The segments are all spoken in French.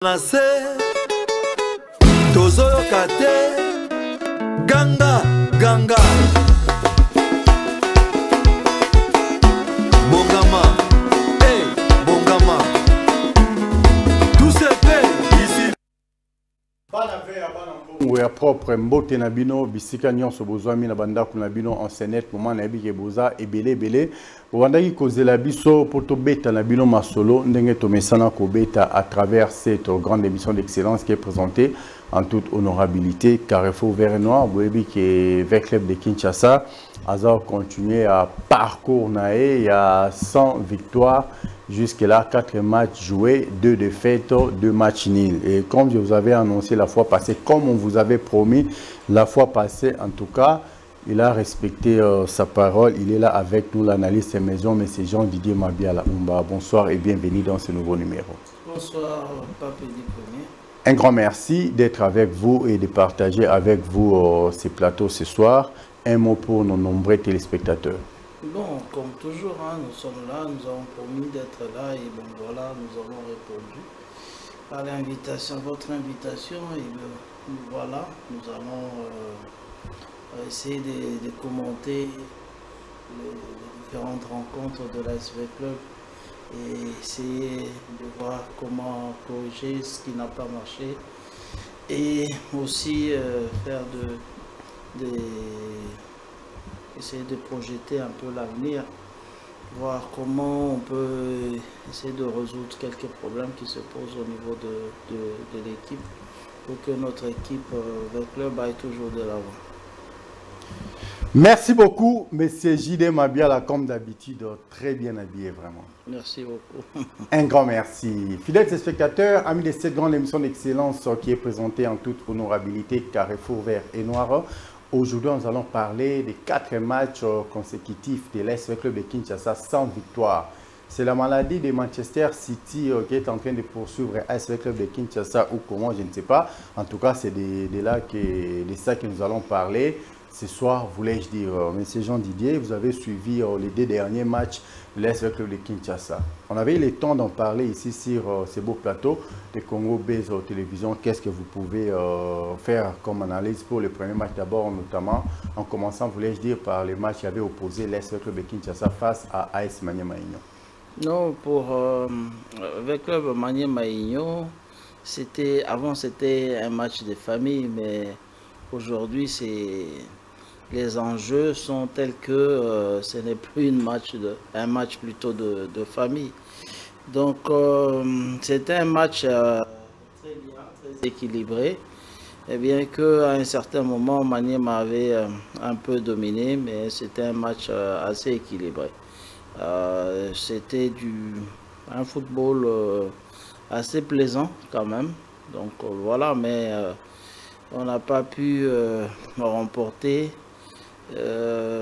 Nase Tozoyo Kate Ganga Ganga Bongama Hey Bongama Tout se fait ici. Ya propre mbote na bino bisika nyonso bozwami na bandako na bino en scénette moment na bi ke boza ebele bovandaki kozela biso po tobeta na bino masolo ndenge tomesana kobeta à travers cette grande émission d'excellence qui est présentée en toute honorabilité Carrefour Vert et Noir boyebi ke Vert Club de Kinshasa a continué à parcours nae il y a 100 victoires. Jusque-là, 4 matchs joués, 2 défaites, 2 matchs nuls. Et comme je vous avais annoncé la fois passée, comme on vous avait promis la fois passée, en tout cas, il a respecté sa parole. Il est là avec nous, l'analyste maison, M. Jean-Didier Mabiala. Bonsoir et bienvenue dans ce nouveau numéro. Bonsoir, Pape Premier. Un grand merci d'être avec vous et de partager avec vous ces plateaux ce soir. Un mot pour nos nombreux téléspectateurs. Bon, comme toujours, hein, nous sommes là, nous avons promis d'être là et bon voilà, nous avons répondu à l'invitation, votre invitation et voilà, nous allons essayer de commenter les différentes rencontres de l'ASV Club et essayer de voir comment corriger ce qui n'a pas marché et aussi faire essayer de projeter un peu l'avenir, voir comment on peut essayer de résoudre quelques problèmes qui se posent au niveau de l'équipe pour que notre équipe Vert Club aille toujours de l'avant. Merci beaucoup, Monsieur J.D. Mabiala, comme d'habitude, très bien habillé, vraiment. Merci beaucoup. Un grand merci. Fidèles spectateurs, amis de cette grande émission d'excellence qui est présentée en toute honorabilité, Carrefour Vert et Noir. Aujourd'hui, nous allons parler des 4 matchs consécutifs de l'ASV Club de Kinshasa sans victoire. C'est la maladie de Manchester City qui est en train de poursuivre l'ASV Club de Kinshasa ou comment, je ne sais pas. En tout cas, c'est de ça que nous allons parler. Ce soir, voulais-je dire, Monsieur Jean-Didier, vous avez suivi les 2 derniers matchs de l'ASV Club de Kinshasa. On avait eu le temps d'en parler ici sur ce beau plateau de Congo Base Télévision. Qu'est-ce que vous pouvez faire comme analyse pour le premier match d'abord, notamment en commençant, voulais-je dire, par les matchs qui avaient opposé l'ASV Club de Kinshasa face à AS Maniema-Union. Non, pour Vert Club Maniema-Union, avant c'était un match de famille, mais aujourd'hui les enjeux sont tels que ce n'est plus un match plutôt de famille. Donc c'était un match très bien, très équilibré. Et bien qu'à un certain moment, Maniema avait un peu dominé, mais c'était un match assez équilibré. C'était un football assez plaisant quand même. Donc voilà, mais on n'a pas pu remporter.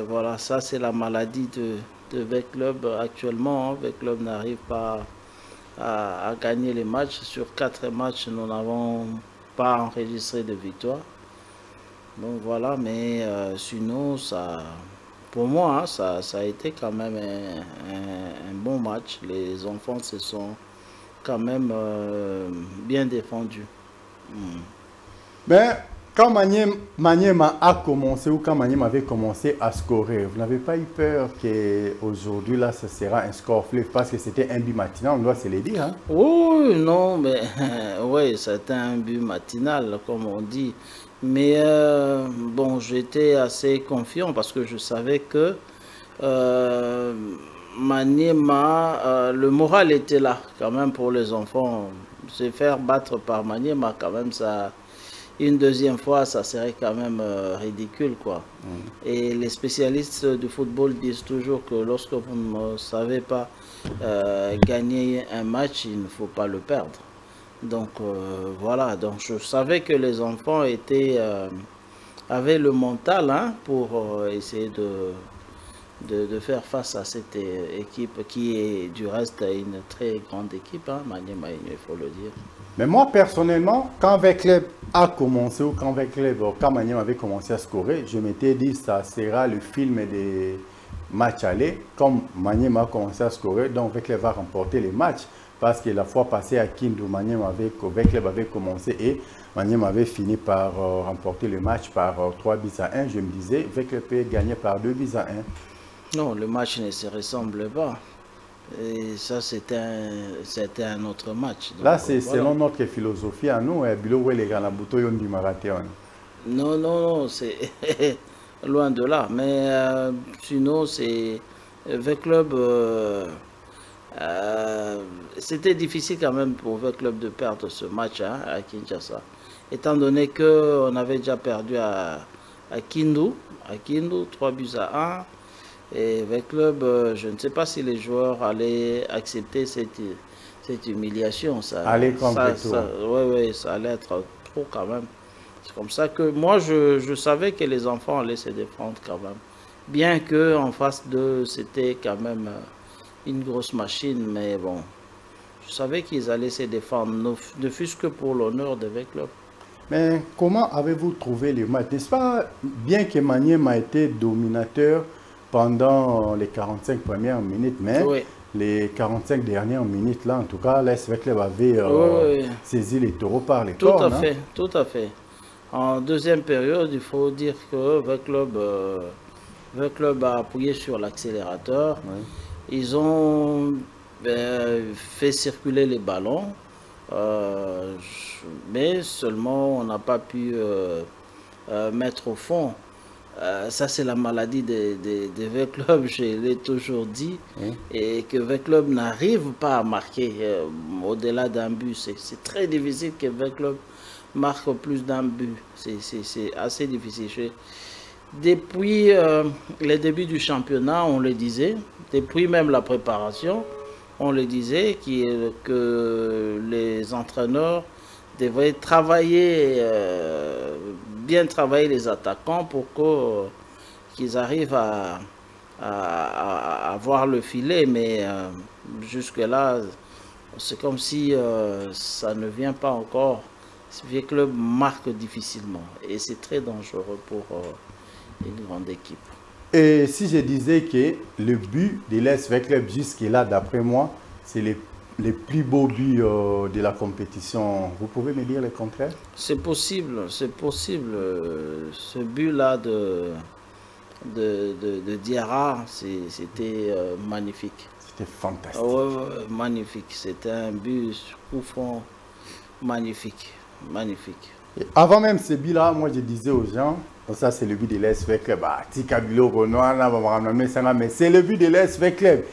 Voilà, ça c'est la maladie de Vert Club actuellement. Vert Club n'arrive pas à gagner les matchs. Sur 4 matchs, nous n'avons pas enregistré de victoire. Donc voilà, mais sinon, pour moi, hein, ça a été quand même un bon match. Les enfants se sont quand même bien défendus. Mais quand Maniema a commencé ou quand Maniema avait commencé à scorer, vous n'avez pas eu peur qu'aujourd'hui, là, ce sera un score fleuve parce que c'était un but matinal, on doit se le dire. Hein? Oui, non, mais oui, c'était un but matinal, comme on dit. Mais bon, j'étais assez confiant parce que je savais que Maniema, le moral était là quand même pour les enfants. Se faire battre par Maniema, quand même, ça... Une deuxième fois, ça serait quand même ridicule, quoi. Et les spécialistes du football disent toujours que lorsque vous ne savez pas gagner un match, il ne faut pas le perdre. Donc voilà, donc je savais que les enfants avaient le mental hein, pour essayer de faire face à cette équipe qui est du reste une très grande équipe, hein, Maniema, il faut le dire. Mais moi, personnellement, quand Vert Club a commencé, ou quand Maniema avait commencé à scorer, je m'étais dit que ça sera le film des matchs allés. Comme Maniema a commencé à scorer, donc Vert Club va remporter les matchs. parce que la fois passée à Kindu, Manième Club avait commencé et Manième avait fini par remporter le match par 3-1. Je me disais, Club peut gagner par 2-1. Non, le match ne se ressemble pas. Et ça, c'était un autre match. Donc, là, c'est voilà. selon notre philosophie à nous, non, non, c'est loin de là. Mais sinon, c'est V-Club. C'était difficile quand même pour V-Club de perdre ce match hein, à Kinshasa. Étant donné qu'on avait déjà perdu à Kindu 3-1. Et V-Club, je ne sais pas si les joueurs allaient accepter cette humiliation. Ça allait être trop quand même. C'est comme ça que moi, je savais que les enfants allaient se défendre quand même. Bien qu'en face d'eux, c'était quand même une grosse machine. Mais bon, je savais qu'ils allaient se défendre, ne fût-ce que pour l'honneur de V-Club. Mais comment avez-vous trouvé le match? N'est-ce pas, bien que Manième a été dominateur pendant les 45 premières minutes, mais oui, les 45 dernières minutes, là, en tout cas, l'AS Club avait saisi les taureaux par les cornes. Tout à fait. En deuxième période, il faut dire que V-Club a appuyé sur l'accélérateur. Oui. Ils ont fait circuler les ballons, mais seulement on n'a pas pu mettre au fond. Ça, c'est la maladie de V-Club, je l'ai toujours dit, et que V-Club n'arrive pas à marquer au-delà d'un but. C'est très difficile que V-Club marque plus d'un but. C'est assez difficile. Depuis les débuts du championnat, on le disait, depuis même la préparation, on le disait que les entraîneurs devraient travailler, bien travailler les attaquants pour qu'ils arrivent à voir le filet. Mais jusque-là, c'est comme si ça ne vient pas encore. Ce club marque difficilement et c'est très dangereux pour une grande équipe. Et si je disais que le but de l'AS Club jusque-là, d'après moi, c'est les plus beaux buts de la compétition, vous pouvez me dire le contraire? C'est possible, c'est possible. Ce but-là de Diarra, c'était magnifique. C'était fantastique. Magnifique. C'était un but coup franc magnifique. Magnifique. Et avant même ce but-là, moi je disais aux gens, ça c'est le but de l'AS Club. Mais c'est le but de l'AS Club.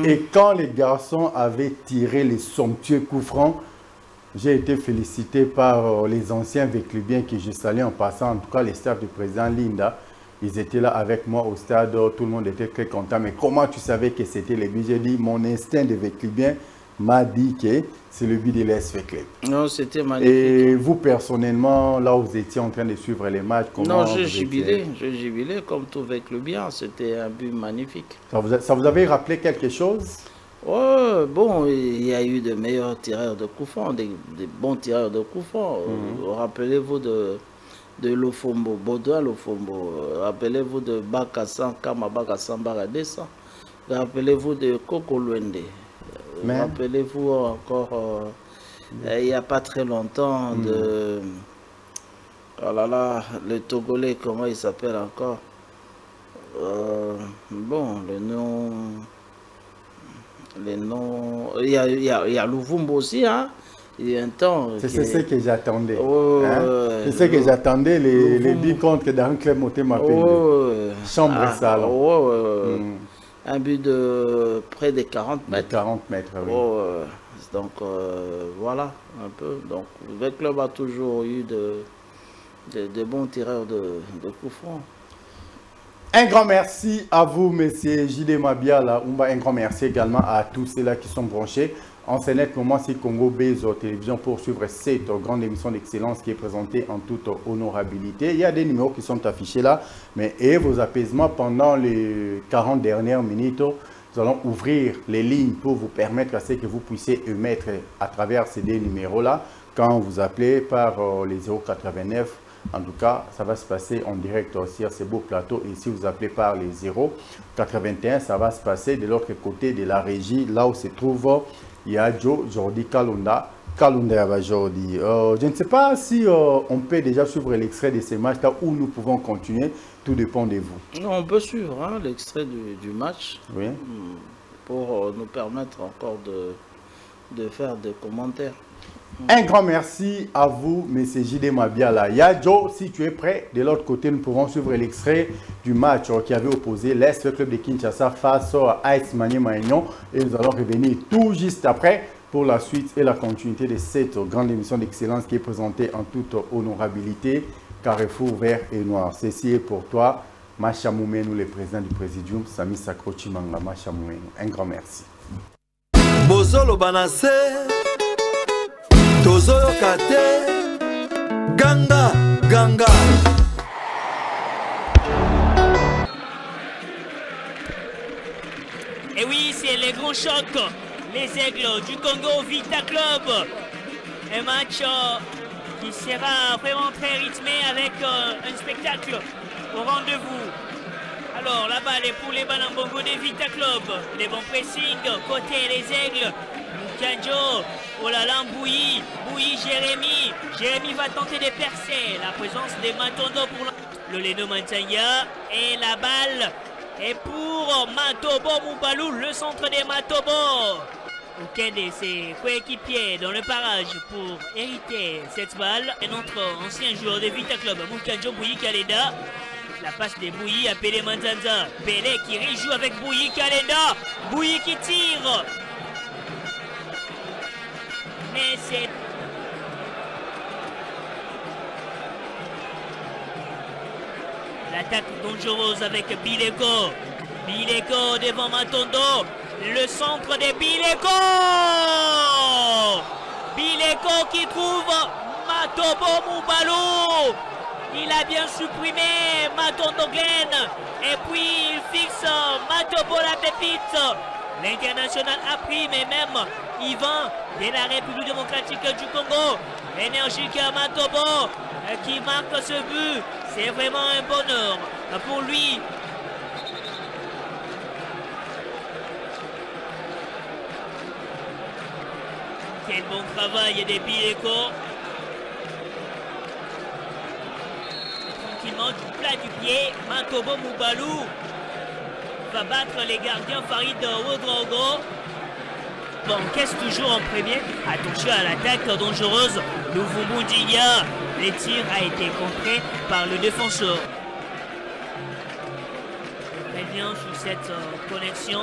Et quand les garçons avaient tiré les somptueux coups francs, j'ai été félicité par les anciens Véclubiens que je salue en passant, en tout cas les staffs du président Linda. Ils étaient là avec moi au stade, tout le monde était très content. Mais comment tu savais que c'était le but? J'ai dit, mon instinct de Véclubien m'a dit que c'est le but de l'AS Club. Non, c'était magnifique. Et vous, personnellement, là où vous étiez en train de suivre les matchs, comment non, j'ai jubilé comme tout Véclubien. C'était un but magnifique. Ça vous avait rappelé quelque chose? Oh, bon, il y a eu de meilleurs tireurs de coups francs, des bons tireurs de coups francs. Rappelez-vous de Lofombo, Baudouin Lofombo. Rappelez-vous de Bakassan, Kama Bakassan Baradessa. Rappelez-vous de Koko Luende. Rappelez-vous encore, il n'y a pas très longtemps, de... Oh là là, le Togolais, comment il s'appelle encore? Bon, le nom... Il y a Louvumbo aussi, hein? Il y a un temps... C'est ce que j'attendais. C'est ce que j'attendais, les 10 contre d'un club Motema Chambre sale. Un but de près de 40 mètres. 40 mètres, oui. Donc, voilà, un peu. Donc, le club a toujours eu de bons tireurs de coups francs. Un grand merci à vous, monsieur J.D. Mabiala. Un grand merci également à tous ceux-là qui sont branchés. En ce net moment, c'est Congo Bezo Télévision pour suivre cette grande émission d'excellence qui est présentée en toute honorabilité. Il y a des numéros qui sont affichés là, mais et vos apaisements pendant les 40 dernières minutes, nous allons ouvrir les lignes pour vous permettre à ce que vous puissiez émettre à travers ces deux numéros-là quand vous appelez par les 089. En tout cas, ça va se passer en direct sur ce beau plateau. Et si vous appelez par les 081, ça va se passer de l'autre côté de la régie, là où se trouve Yadjo, Jordi Kalunda. Kalunda Jordi. Je ne sais pas si on peut déjà suivre l'extrait de ces matchs-là ou nous pouvons continuer. Tout dépend de vous. Non, on peut suivre hein, l'extrait du match oui. Pour nous permettre encore de faire des commentaires. Un grand merci à vous, M. J.D. Mabiala. Yadjo, si tu es prêt, de l'autre côté, nous pouvons suivre l'extrait du match qui avait opposé l'Est, le club de Kinshasa face à AS Maniema-Union. Et nous allons revenir tout juste après pour la suite et la continuité de cette grande émission d'excellence qui est présentée en toute honorabilité. Carrefour vert et noir. Ceci est pour toi, Macha Moumenu, le président du Présidium, Sami Sakro Chimanga. Macha Moumenu, un grand merci. Bozolo Banase. Tozoyo Kate, Ganga, Ganga. Et oui, c'est les grands chocs, les Aigles du Congo Vita Club. Un match qui sera vraiment très rythmé avec un spectacle au rendez-vous. Alors la balle est pour les Banambongo de Vita Club. Les bons pressing, côté les Aigles. Kanjo, oh là là, Bouilly, Jérémy. Jérémy va tenter de percer. La présence des Matondo pour le Leno Mantanya. Et la balle est pour Matobo Moubalou, le centre des Matobo. Aucun de ses coéquipiers dans le parage pour hériter cette balle. Et notre ancien joueur de Vita Club, Moukanjo Bouilly Kalenda. La passe de Bouilly à Pelé Manzanza. Pelé qui rejoue avec Bouilly Kalenda. Bouilly qui tire. Mais c'est... L'attaque dangereuse avec Bileko. Bileko devant Matondo. Le centre de Bileko. Bileko qui trouve Matobo Moubalou. Il a bien supprimé Matondo Glen. Et puis il fixe Matobo la pépite. L'international a pris, mais même Yvan de la République démocratique du Congo. Énergique Matobo qui marque ce but. C'est vraiment un bonheur pour lui. Quel bon travail des Bileko. Tranquillement du plat du pied, Matobo Moubalou va battre les gardiens Farid Ouedraogo. Bon, caisse toujours en premier. Attention à l'attaque dangereuse. Louvumbu Dinya. Les tirs a été contré par le défenseur. Très bien sur cette connexion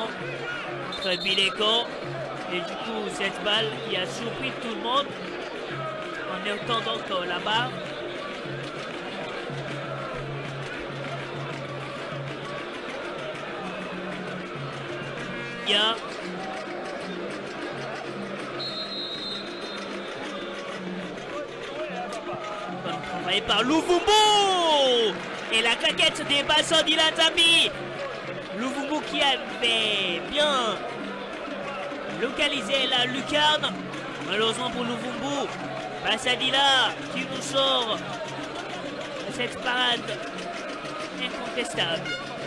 entre Bileko. Et du coup, cette balle qui a surpris tout le monde en étant donc la barre. Bon travail par Louvumbu. Et la claquette des bassins d'Ilatami. Louvumbu qui avait bien localisé la lucarne. Malheureusement pour Louvumbu. Bassadila qui nous sort cette parade incontestable.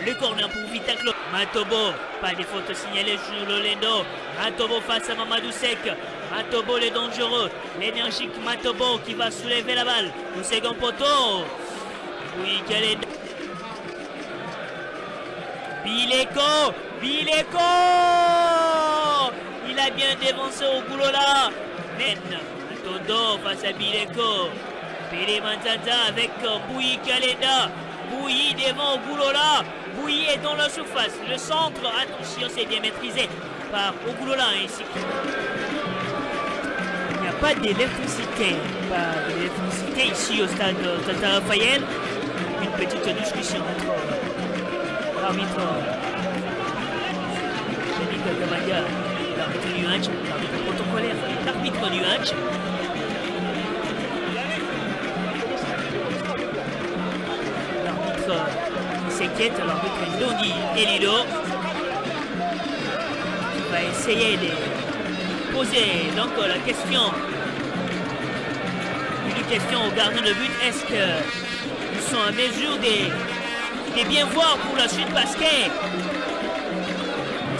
Le corner pour Vita Club. Matobo, pas de faute signalée sur Lolendo. Matobo face à Mamadou Sek. Matobo le dangereux. L'énergique Matobo qui va soulever la balle. Au second poteau. Oui, Kalenda. Bileko. Bileko. Il a bien dévancé au boulot là. Men. Matondo face à Bileko. Pelé Manzanza avec Bouilly Kalenda. Bouilly devant Ogulola. Bouilly est dans la surface. Le centre, attention, c'est bien maîtrisé par Ogulola ainsi. Il n'y a pas d'électricité. Pas d'électricité ici au stade Tata Raphaël. Une petite discussion entre l'arbitre Jean-Michel Gamadia, l'arbitre du match, l'arbitre protocolaire, l'arbitre du match. S'inquiète, l'arbitre Ndondi Elido qui va essayer de poser donc la question, une question au gardien de but. Est-ce qu'ils sont en mesure de bien voir pour la suite, parce que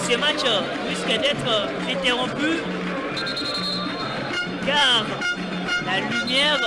ce match risque d'être interrompu car la lumière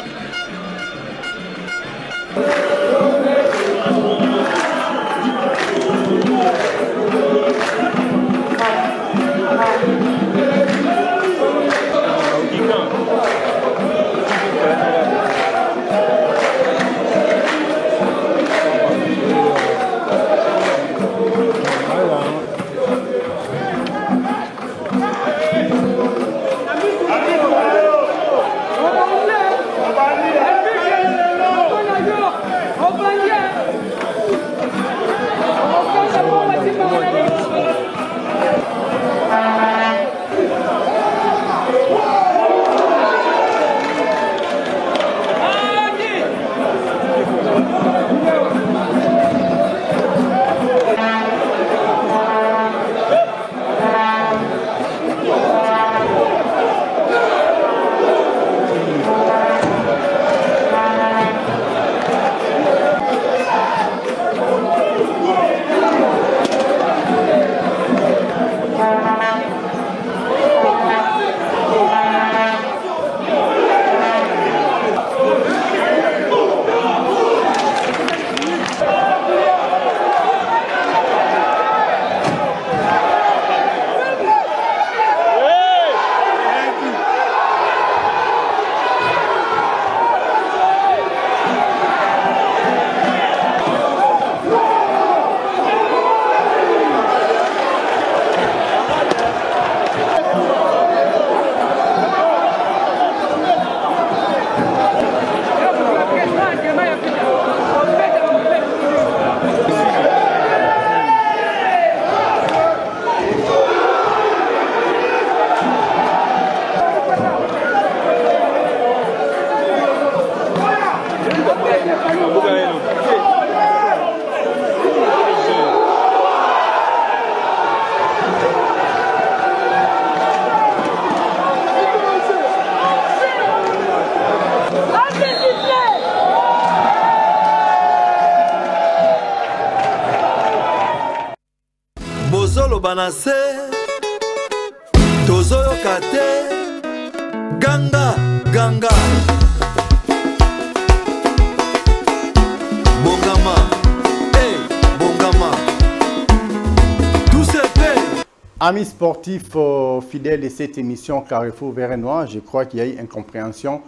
toloba na se tozoyoka te ganga ganga bongama hey bongama tout se fait. Amis sportifs fidèles de cette émission Carrefour Vert et Noir, je crois qu'il y a eu incompréhension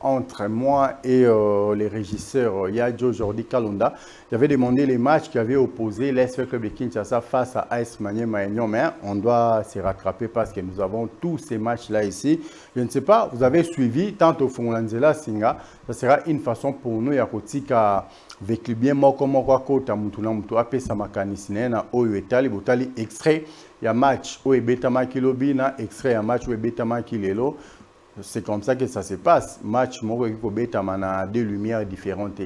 entre moi et les régisseurs Yadjo Jordi Kalonda. J'avais demandé les matchs qui avaient opposé l'SV Club de Kinshasa face à AS Maniema Union, mais on doit se rattraper parce que nous avons tous ces matchs-là ici. Je ne sais pas, vous avez suivi tant au Fonlanzela Singa, ça sera une façon pour nous ya kotika avec bien moko moko kota mutuna mutu apesa makanisine na oyo etali botali extrait ya match oyo betamaki lobi na extrait ya match oyo betamaki lelo. C'est comme ça que ça se passe. Match, moi, je deux lumières différentes.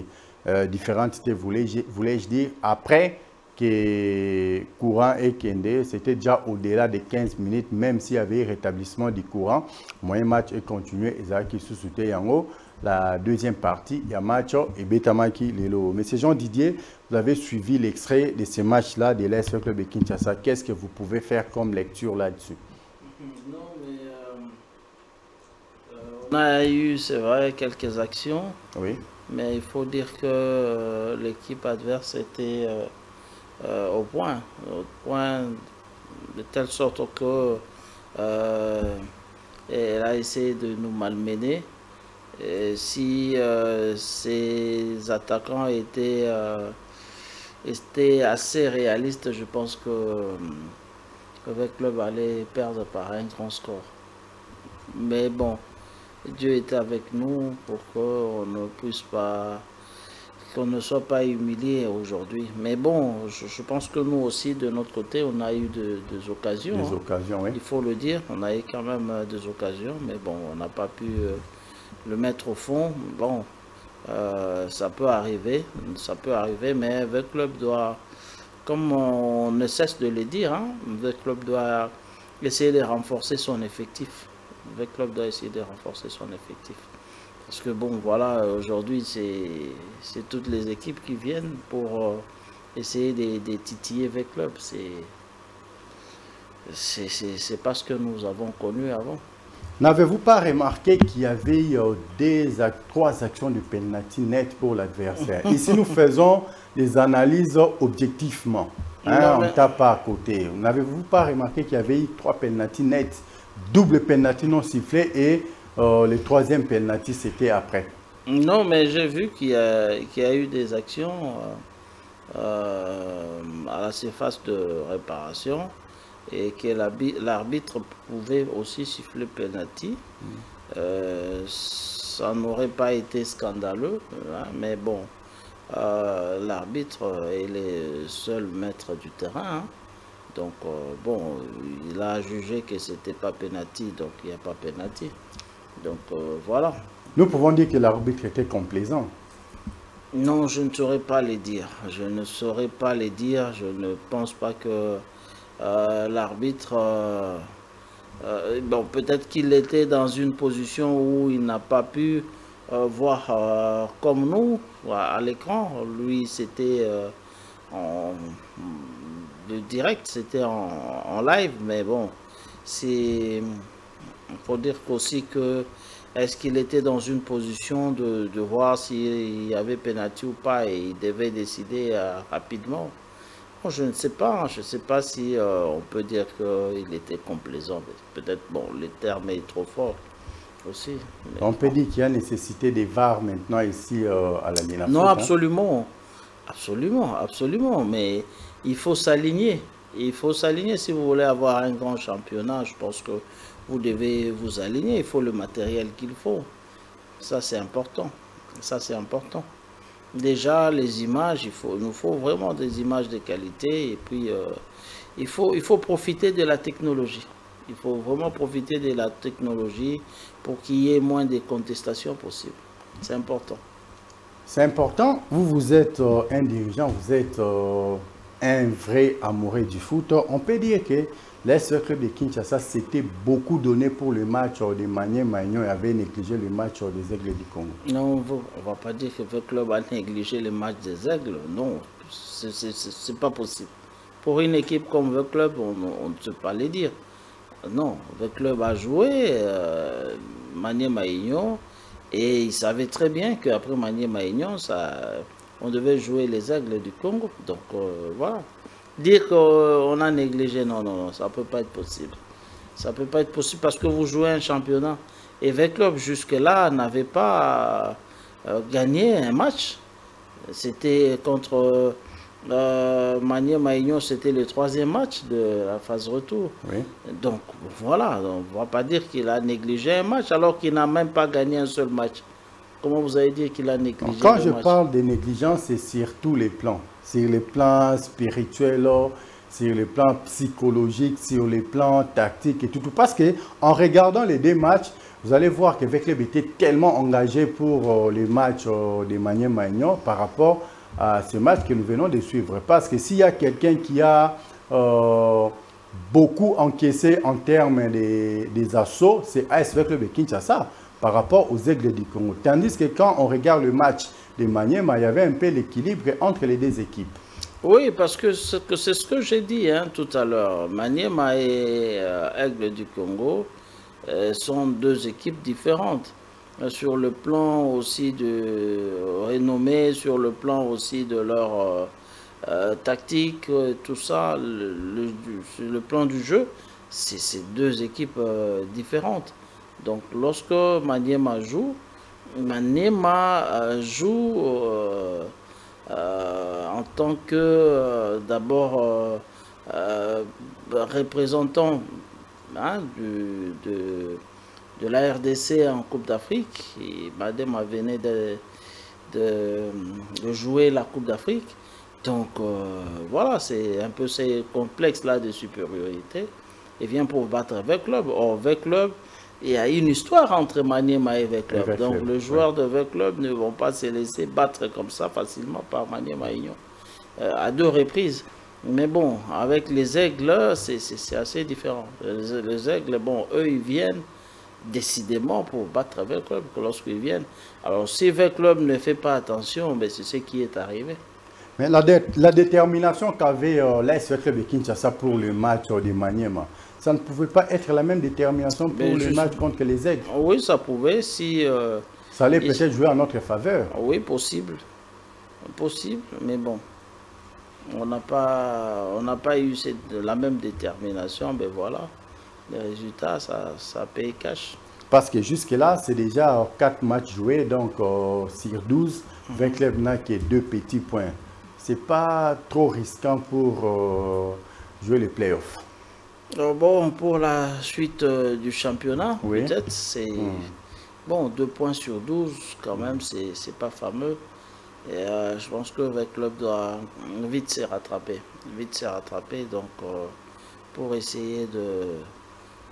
Voulais-je dire. Après que courant et Kende, c'était déjà au-delà de 15 minutes, même s'il y avait rétablissement du courant. Moyen match est continué. Ezaki sous-souté Yango. La deuxième partie, il y a match et Betamaki Lelo. Mais c'est Jean Didier, vous avez suivi l'extrait de ces matchs-là de l'AS Club de Kinshasa. Qu'est-ce que vous pouvez faire comme lecture là-dessus? Non, mais on a eu, c'est vrai, quelques actions. Oui. Mais il faut dire que l'équipe adverse était au point de telle sorte que elle a essayé de nous malmener. Et si ces attaquants étaient assez réalistes, je pense que le club allait perdre par un grand score. Mais bon, Dieu était avec nous pour qu'on ne puisse pas, qu'on ne soit pas humilié aujourd'hui. Mais bon, je pense que nous aussi, de notre côté, on a eu des occasions. Des occasions, oui. Il faut le dire, on a eu quand même des occasions, mais bon, on n'a pas pu le mettre au fond. Bon, ça peut arriver, mais le club doit, comme on ne cesse de le dire, hein, le club doit essayer de renforcer son effectif. Le club doit essayer de renforcer son effectif. Parce que bon, voilà, aujourd'hui, c'est toutes les équipes qui viennent pour essayer de titiller le club. C'est pas ce que nous avons connu avant. N'avez-vous pas remarqué qu'il y avait 3 actions de penalty net pour l'adversaire? Ici, nous faisons des analyses objectivement. Hein, on ne tape pas à côté. N'avez-vous pas remarqué qu'il y avait eu 3 penalty nets, double penalty non sifflé et le 3e penalty c'était après? Non, mais j'ai vu qu'il y a eu des actions à la surface de réparation et que l'arbitre pouvait aussi siffler penalty. Ça n'aurait pas été scandaleux, hein, mais bon, l'arbitre est le seul maître du terrain. Hein. Donc, bon, il a jugé que c'était pas penalty, donc il n'y a pas penalty. Donc, voilà. Nous pouvons dire que l'arbitre était complaisant. Non, je ne saurais pas les dire. Je ne saurais pas les dire. Je ne pense pas que l'arbitre... bon, peut-être qu'il était dans une position où il n'a pas pu voir comme nous à l'écran. Lui, c'était le direct, c'était en live. Mais bon, il faut dire aussi que est-ce qu'il était dans une position de voir s'il y avait penalty ou pas et il devait décider rapidement? Bon, je ne sais pas. Je ne sais pas si on peut dire qu'il était complaisant. Peut-être, bon, le terme est trop fort aussi. On peut dire qu'il y a nécessité des VAR maintenant ici à la Ligue. Non, absolument. Absolument, absolument. Mais il faut s'aligner. Il faut s'aligner si vous voulez avoir un grand championnat. Je pense que vous devez vous aligner, il faut le matériel qu'il faut. Ça, c'est important. Ça, c'est important. Déjà, les images, il nous faut vraiment des images de qualité. Et puis, il faut profiter de la technologie. Il faut vraiment profiter de la technologie pour qu'il y ait moins de contestations possibles. C'est important. C'est important. Vous êtes un dirigeant, vous êtes un vrai amoureux du foot. On peut dire que l'AS Club de Kinshasa s'était beaucoup donné pour le match de Maniema-Magnon et avait négligé le match des Aigles du Congo. Non, on ne va pas dire que le club a négligé le match des Aigles. Non, c'est pas possible. Pour une équipe comme le club, on ne peut pas le dire. Non, le club a joué Maniema-Magnon et il savait très bien qu'après Maniema-Magnon, on devait jouer les Aigles du Congo. Donc voilà. Dire qu'on a négligé, non, ça ne peut pas être possible. Ça ne peut pas être possible parce que vous jouez un championnat. Et le club jusque-là n'avait pas gagné un match. C'était contre Maniema-Magnon, c'était le 3e match de la phase retour. Oui. Donc voilà, on ne va pas dire qu'il a négligé un match alors qu'il n'a même pas gagné un seul match. Comment vous allez dire qu'il a négligé un match? Quand je parle de négligence, c'est sur tous les plans. Sur les plans spirituels, sur les plans psychologiques, sur les plans tactiques et tout. Parce qu'en regardant les 2 matchs, vous allez voir que Veclub était tellement engagé pour les matchs de Maniema-Magnon par rapport à ce match que nous venons de suivre. Parce que s'il y a quelqu'un qui a beaucoup encaissé en termes des assauts, c'est AS Club de Kinshasa par rapport aux Aigles du Congo. Tandis que quand on regarde le match de Maniema, il y avait un peu l'équilibre entre les 2 équipes. Oui, parce que c'est ce que j'ai dit tout à l'heure. Maniema et Aigle du Congo sont 2 équipes différentes. Sur le plan aussi de renommée, sur le plan aussi de leur tactique, tout ça, sur le plan du jeu, c'est 2 équipes différentes. Donc lorsque Maniema joue en tant que d'abord représentant de la RDC en Coupe d'Afrique. Maniema venait de jouer la Coupe d'Afrique. Donc voilà, c'est un peu ces complexes-là de supériorité. Il vient pour battre Veclub. Or, Veclub, il y a une histoire entre Maniema et Veclub. Donc les joueurs de Veclub ne vont pas se laisser battre comme ça facilement par Maniema-Magnon à 2 reprises. Mais bon, avec les Aigles, c'est assez différent. Les Aigles, bon, eux, ils viennent décidément pour battre Veclub lorsqu'ils viennent. Alors si Veclub ne fait pas attention, c'est ce qui est arrivé. Mais la détermination qu'avait l'AS Club de Kinshasa pour le match de Maniema, ça ne pouvait pas être la même détermination pour le match contre les Aigles. Oui, ça pouvait si... ça allait peut-être jouer en notre faveur. Oui, possible. Possible, mais bon. On n'a pas eu la même détermination, mais voilà. Les résultats, ça paye cash. Parce que jusque-là, c'est déjà 4 matchs joués, donc sur 12, 20 clubs n'a que 2 petits points. C'est pas trop risquant pour jouer les playoffs. Bon, pour la suite du championnat, oui. Peut-être, c'est... Bon, 2 points sur 12, quand même, c'est pas fameux. Et je pense que le club doit vite se rattraper. Donc, pour essayer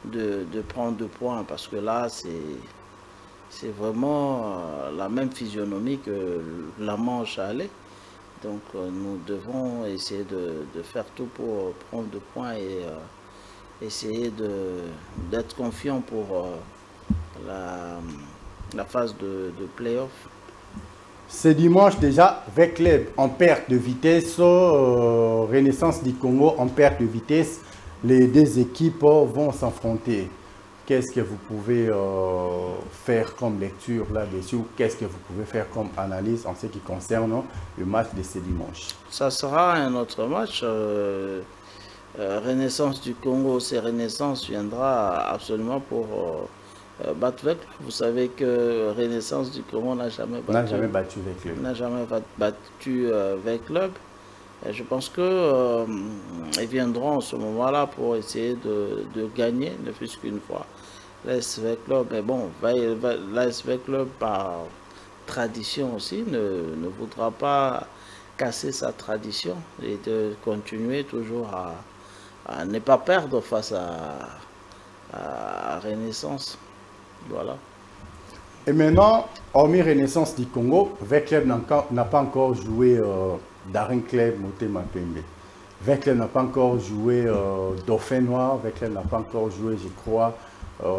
de prendre 2 points, parce que là, c'est vraiment la même physionomie que la manche à aller. Donc, nous devons essayer de faire tout pour prendre 2 points et essayer d'être confiants pour la phase de play-off. Ce dimanche déjà, avec club en perte de vitesse, Renaissance du Congo en perte de vitesse, les 2 équipes vont s'affronter. Qu'est-ce que vous pouvez faire comme lecture là-dessus? Qu'est-ce que vous pouvez faire comme analyse en ce qui concerne le match de ce dimanche? Ça sera un autre match. Renaissance du Congo, c'est Renaissance viendra absolument pour battre avec. Vous savez que Renaissance du Congo n'a jamais battu avec club. N'a jamais battu avec club. Et je pense que ils viendront en ce moment-là pour essayer de gagner, ne fût-ce qu'une fois. L'ASV Club, mais bon, l'ASV Club par tradition aussi ne voudra pas casser sa tradition et de continuer toujours à ne pas perdre face à Renaissance. Voilà. Et maintenant, hormis Renaissance du Congo, Veclub n'a pas encore joué Daring Club Motema Pembe. Veclub n'a pas encore joué Dauphin Noir. Veclub n'a pas encore joué, je crois,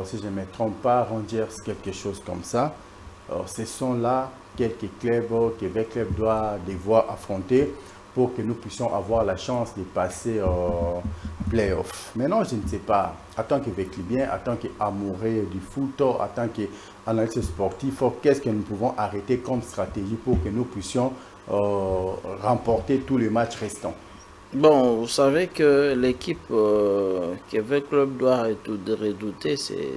si je ne me trompe pas, Rangers, quelque chose comme ça. Ce sont là quelques clubs que Veclub doit devoir affronter pour que nous puissions avoir la chance de passer au play-off. Maintenant, je ne sais pas, en tant que Veclubien, en tant qu'amoureux du foot, en tant qu'analyste sportif, qu'est-ce que nous pouvons arrêter comme stratégie pour que nous puissions remporter tous les matchs restants? Bon, vous savez que l'équipe que Veclub doit redouter, c'est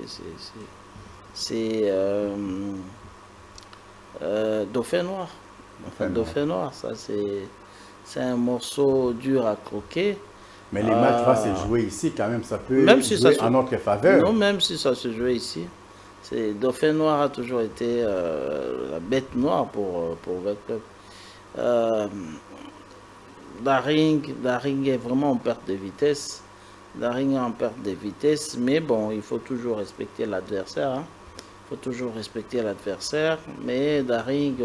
Dauphin Noir. Dauphin Noir, ça c'est un morceau dur à croquer. Mais les matchs vont se jouer ici quand même, ça peut jouer en notre faveur. Non, même si ça se jouait ici. Dauphin Noir a toujours été la bête noire pour Veclub. Daring est vraiment en perte de vitesse. Daring est en perte de vitesse, mais bon, il faut toujours respecter l'adversaire. Hein. Il faut toujours respecter l'adversaire, mais Daring,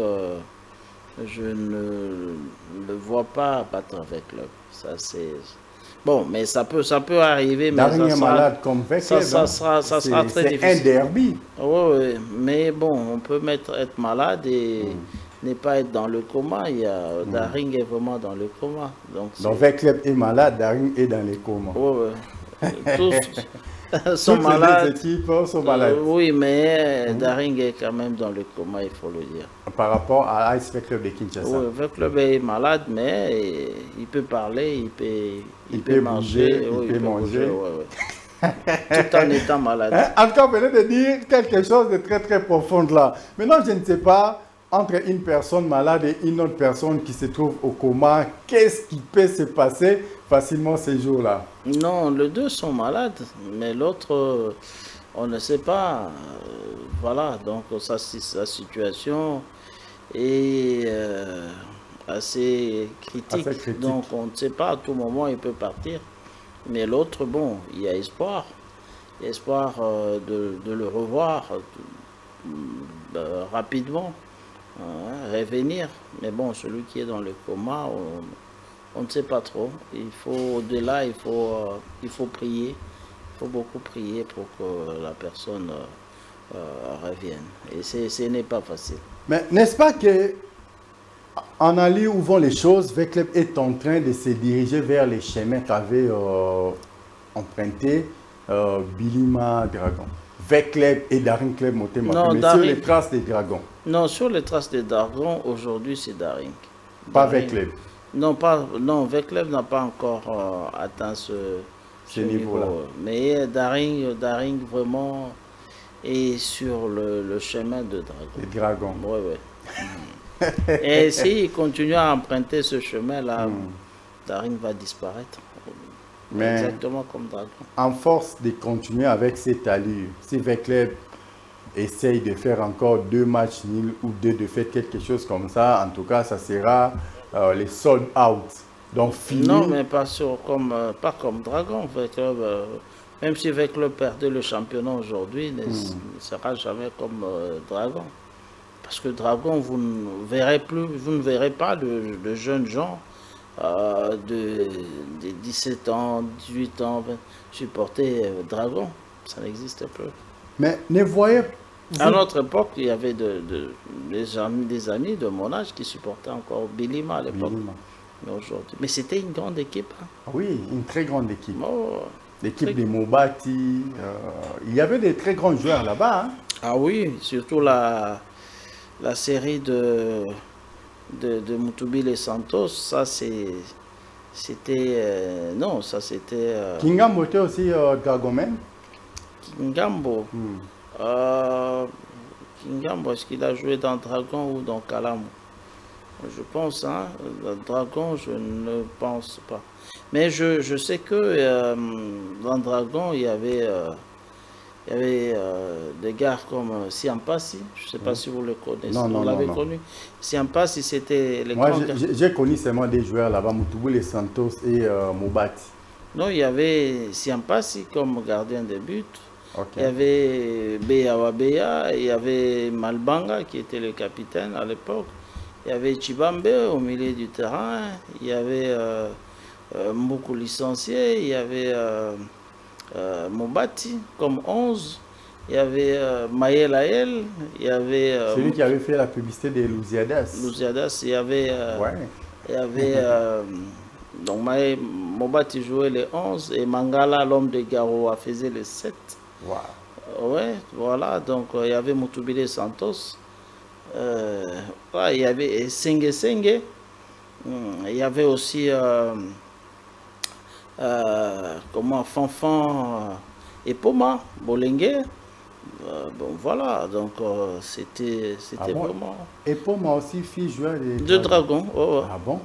je ne le vois pas battre avec Veclub. Ça c'est bon, mais ça peut arriver. Daring est malade comme Veclub. Ça sera très difficile. C'est un derby. Oui, mais bon, on peut être malade et ne pas être dans le coma. Daring est vraiment dans le coma. Donc Veclub est malade, Daring est dans le coma. Oui. Tous sont malades. Les équipes sont malades. Oui, mais Daring est quand même dans le coma, il faut le dire. Par rapport à l'AS Veclub de Kinshasa. Oui, Veclub est malade, mais il peut parler, il peut manger, il peut manger. Tout en étant malade. En tout cas, vous venez de dire quelque chose de très très profond là. Maintenant, je ne sais pas, entre une personne malade et une autre personne qui se trouve au coma, qu'est-ce qui peut se passer facilement ces jours-là? Non, les deux sont malades, mais l'autre, on ne sait pas. Voilà, donc sa situation est assez critique. Donc on ne sait pas, à tout moment il peut partir. Mais l'autre, bon, il y a espoir. Il y a espoir de le revoir rapidement, revenir. Mais bon, celui qui est dans le coma, on ne sait pas trop. Il faut, au-delà, il faut prier. Il faut beaucoup prier pour que la personne revienne. Et ce n'est pas facile. Mais n'est-ce pas que, en allant où vont les choses, Veclub est en train de se diriger vers les chemins qu'avait emprunté Bilima Dragon. Vecleb et Daring Club Motema. Non, Mais sur les traces des Dragons. Non, sur les traces des Dragons, aujourd'hui, c'est Daring. Pas Vecleb. Non, non, Vecleb n'a pas encore atteint ce niveau-là. Mais Daring vraiment est sur le chemin de Dragon. Les Dragons. Oui, oui. Et s'il continue à emprunter ce chemin-là, Daring va disparaître. Mais exactement comme Dragon. En force de continuer avec cette allure, si Vecleb essaye de faire encore 2 matchs nuls ou 2 défaites, quelque chose comme ça, en tout cas, ça sera les sold out. Donc fini. Non, mais pas comme Dragon. Vecleb, même si Vecleb perdait le championnat aujourd'hui, ne sera jamais comme Dragon. Parce que Dragon, vous ne verrez pas de jeunes gens de 17 ans, 18 ans supporter Dragon. Ça n'existe plus. Mais ne voyez à notre époque, il y avait des amis de mon âge qui supportaient encore Bilima à l'époque. Mais c'était une grande équipe. Hein. Oui, une très grande équipe. Oh, l'équipe de Mobati. Il y avait des très grands joueurs là-bas. Hein. Ah oui, surtout la série de Mutubile et Santos, ça c'était... non, ça c'était... Kingambo était aussi Dragomen. Kingambo. Kingambo, est-ce qu'il a joué dans Dragon ou dans Kalamu? Je pense, hein, Dragon, je ne pense pas. Mais je sais que dans Dragon, il y avait des gars comme Siampasi, je ne sais pas si vous le connaissez. Non, vous l'avez connu. Siampasi, c'était les Moi, j'ai connu seulement des joueurs là-bas, Mutubule, Santos et Mobati. Non, il y avait Siampasi comme gardien de but. Okay. Il y avait Beya, il y avait Malbanga qui était le capitaine à l'époque. Il y avait Chibambe au milieu du terrain. Il y avait Mboukou licencié. Il y avait Mobati comme 11. Il y avait Maël. Il y avait... celui qui avait fait la publicité de Louziadas. Louziadas, il y avait... il y avait donc Mobati jouait les 11 et Mangala, l'homme de Garoua, faisait les 7. Wow. Ouais, voilà, donc il y avait Mutubile Santos. Il y avait Senge. Il y avait aussi Fanfan et Poma, Bolengue. Bon, voilà, donc c'était vraiment... Et Poma aussi, fille joueur de Dragon. Ah bon?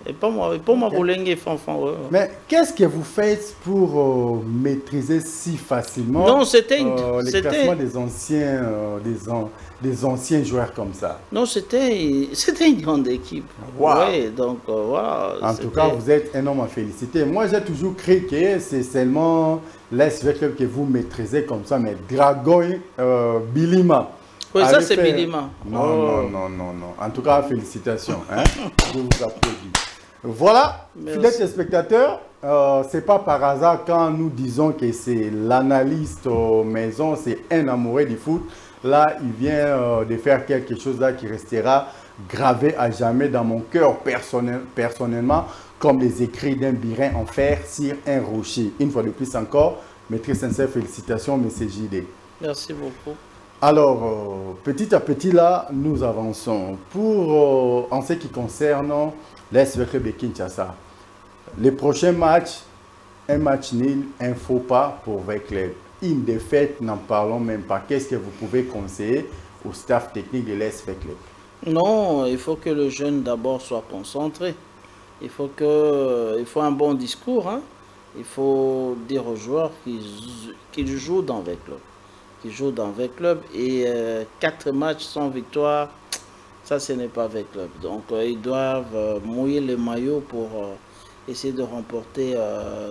Et Poma, Bolengue et Fanfan. Mais qu'est-ce que vous faites pour maîtriser si facilement les classements des anciens joueurs comme ça? Non, c'était une grande équipe. Wow. Oui, donc voilà. En tout cas, vous êtes un homme à féliciter. Moi, j'ai toujours cru que c'est seulement l'SV Club que vous maîtrisez comme ça, mais Dragon, Bilima. Oui, ça c'est Bilima. Non. En tout cas, félicitations. Hein? Je vous applaudis. Voilà, fidèles spectateurs, c'est pas par hasard quand nous disons que c'est l'analyste maison, c'est un amoureux du foot. Là, il vient de faire quelque chose là qui restera gravé à jamais dans mon cœur personnellement, comme les écrits d'un birin en fer sur un rocher. Une fois de plus encore, mes très sincères félicitations, M. JD. Merci beaucoup. Alors, petit à petit là, nous avançons. En ce qui concerne l'SV Club de Kinshasa, les prochains matchs, un match nul, un faux pas pour Vecleb. Une défaite, n'en parlons même pas. Qu'est-ce que vous pouvez conseiller au staff technique de l'SV Club? Non, il faut que le jeune d'abord soit concentré. Il faut un bon discours. Hein? Il faut dire aux joueurs qu'ils jouent dans Vecleb. Qu'ils jouent dans Vecleb. Et 4 matchs sans victoire, ça ce n'est pas Vecleb. Donc ils doivent mouiller les maillots pour essayer de remporter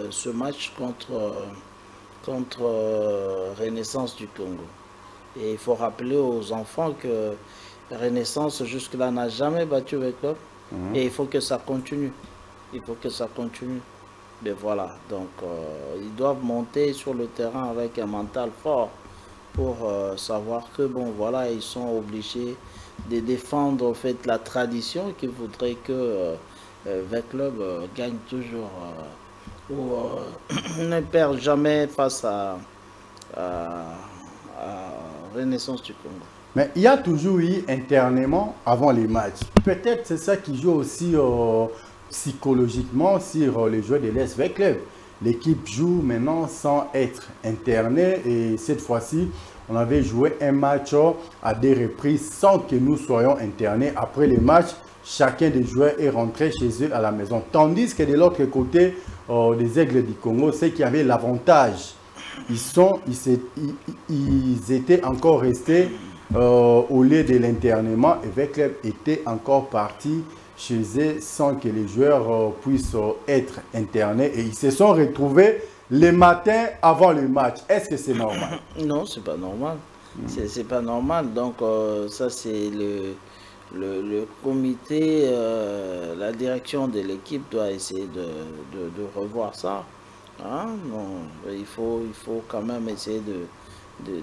ce match contre Renaissance du Congo. Et il faut rappeler aux enfants que Renaissance jusque-là n'a jamais battu Vecleb. Et il faut que ça continue. Il faut que ça continue. Mais voilà, donc ils doivent monter sur le terrain avec un mental fort pour savoir que bon voilà, ils sont obligés de défendre en fait la tradition qui voudrait que Vecleb gagne toujours où ne perd jamais face à Renaissance du Congo. Mais il y a toujours eu internement avant les matchs. Peut-être c'est ça qui joue aussi psychologiquement sur les joueurs de l'SV Club. L'équipe joue maintenant sans être internée et cette fois-ci, on avait joué un match à des reprises sans que nous soyons internés. Après les matchs, chacun des joueurs est rentré chez eux à la maison. Tandis que de l'autre côté des Aigles du Congo, c'est qu'il y avait l'avantage. Ils étaient encore restés au lieu de l'internement et le club était encore parti chez eux sans que les joueurs puissent être internés et ils se sont retrouvés le matin avant le match. Est-ce que c'est normal? Non, c'est pas normal. C'est pas normal. Donc ça c'est le comité, la direction de l'équipe doit essayer de revoir ça. Hein? Non, il faut quand même essayer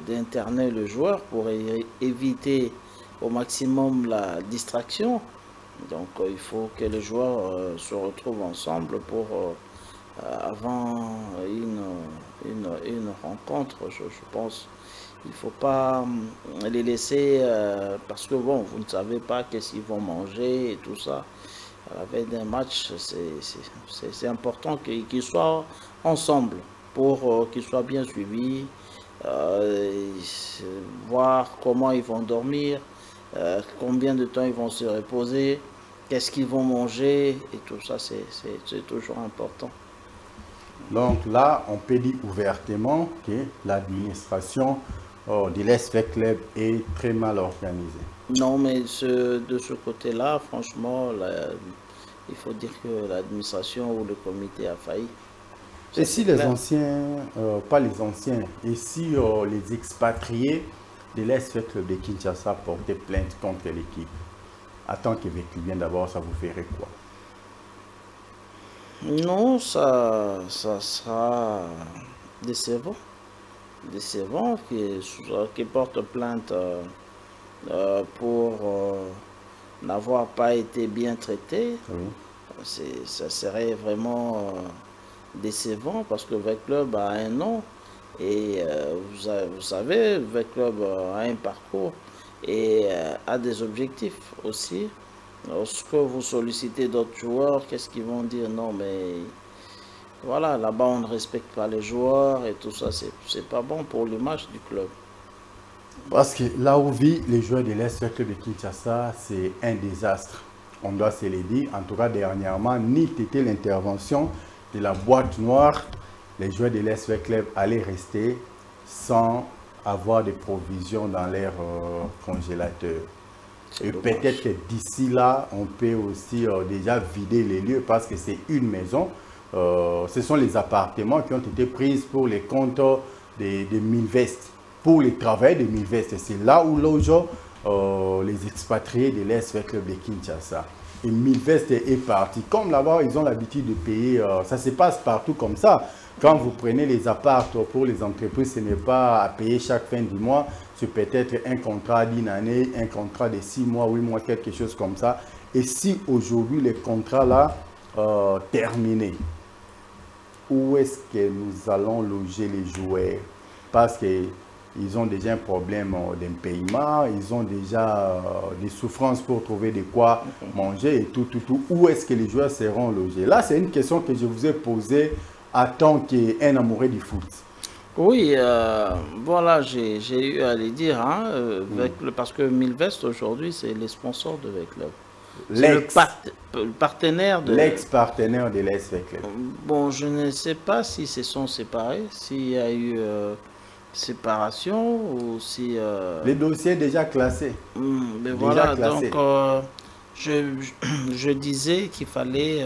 d'interner le joueur pour éviter au maximum la distraction. Donc il faut que les joueurs se retrouvent ensemble pour avant une rencontre, je pense. Il ne faut pas les laisser parce que bon, vous ne savez pas qu'est-ce qu'ils vont manger et tout ça. À la veille d'un match, c'est important qu'ils soient ensemble pour qu'ils soient bien suivis, voir comment ils vont dormir, combien de temps ils vont se reposer, qu'est-ce qu'ils vont manger et tout ça, c'est toujours important. Donc là, on peut dire ouvertement que l'administration de l'SV Club est très mal organisée. Non, mais de ce côté-là, franchement, il faut dire que l'administration ou le comité a failli. Et si les anciens, pas les anciens, et si les expatriés de l'SV Club de Kinshasa portaient plainte contre l'équipe, en tant que véhicule, d'abord, ça vous ferait quoi? Non, ça sera décevant. Décevant qui porte plainte pour n'avoir pas été bien traité. Oui. Ça serait vraiment décevant parce que le club a un nom et vous savez, le club a un parcours et a des objectifs aussi. Lorsque vous sollicitez d'autres joueurs, qu'est-ce qu'ils vont dire? Non, mais voilà, là-bas on ne respecte pas les joueurs et tout ça, c'est pas bon pour l'image du club. Parce que là où vivent les joueurs de l'SV Club de Kinshasa, c'est un désastre. On doit se le dire. En tout cas, dernièrement, ni était l'intervention de la boîte noire, les joueurs de l'SV Club allaient rester sans avoir de provisions dans leur congélateur. Et peut-être que d'ici là, on peut aussi déjà vider les lieux parce que c'est une maison. Ce sont les appartements qui ont été pris pour les comptes de Milvest, pour les travailleurs de Milvest. C'est là où logent les expatriés de l'SV Club de Kinshasa. Et Milvest est parti. Comme là-bas, ils ont l'habitude de payer. Ça se passe partout comme ça. Quand vous prenez les appartements pour les entreprises, ce n'est pas à payer chaque fin du mois. C'est peut-être un contrat d'une année, un contrat de 6 mois, 8 mois, quelque chose comme ça. Et si aujourd'hui, les contrats-là terminés, où est-ce que nous allons loger les joueurs? Parce qu'ils ont déjà un problème d'impayement, ils ont déjà des souffrances pour trouver de quoi manger et tout. Où est-ce que les joueurs seront logés? Là, c'est une question que je vous ai posée en tant qu'un amoureux du foot. Oui, voilà, j'ai eu à les dire, hein, parce que Milvest aujourd'hui, c'est les sponsors de V-Club. Le partenaire de... L'ex-partenaire de l'SV Club. Bon, je ne sais pas s'ils se sont séparés, s'il y a eu séparation ou si... Les dossiers déjà classés. Mais voilà, classés. Donc je disais qu'il fallait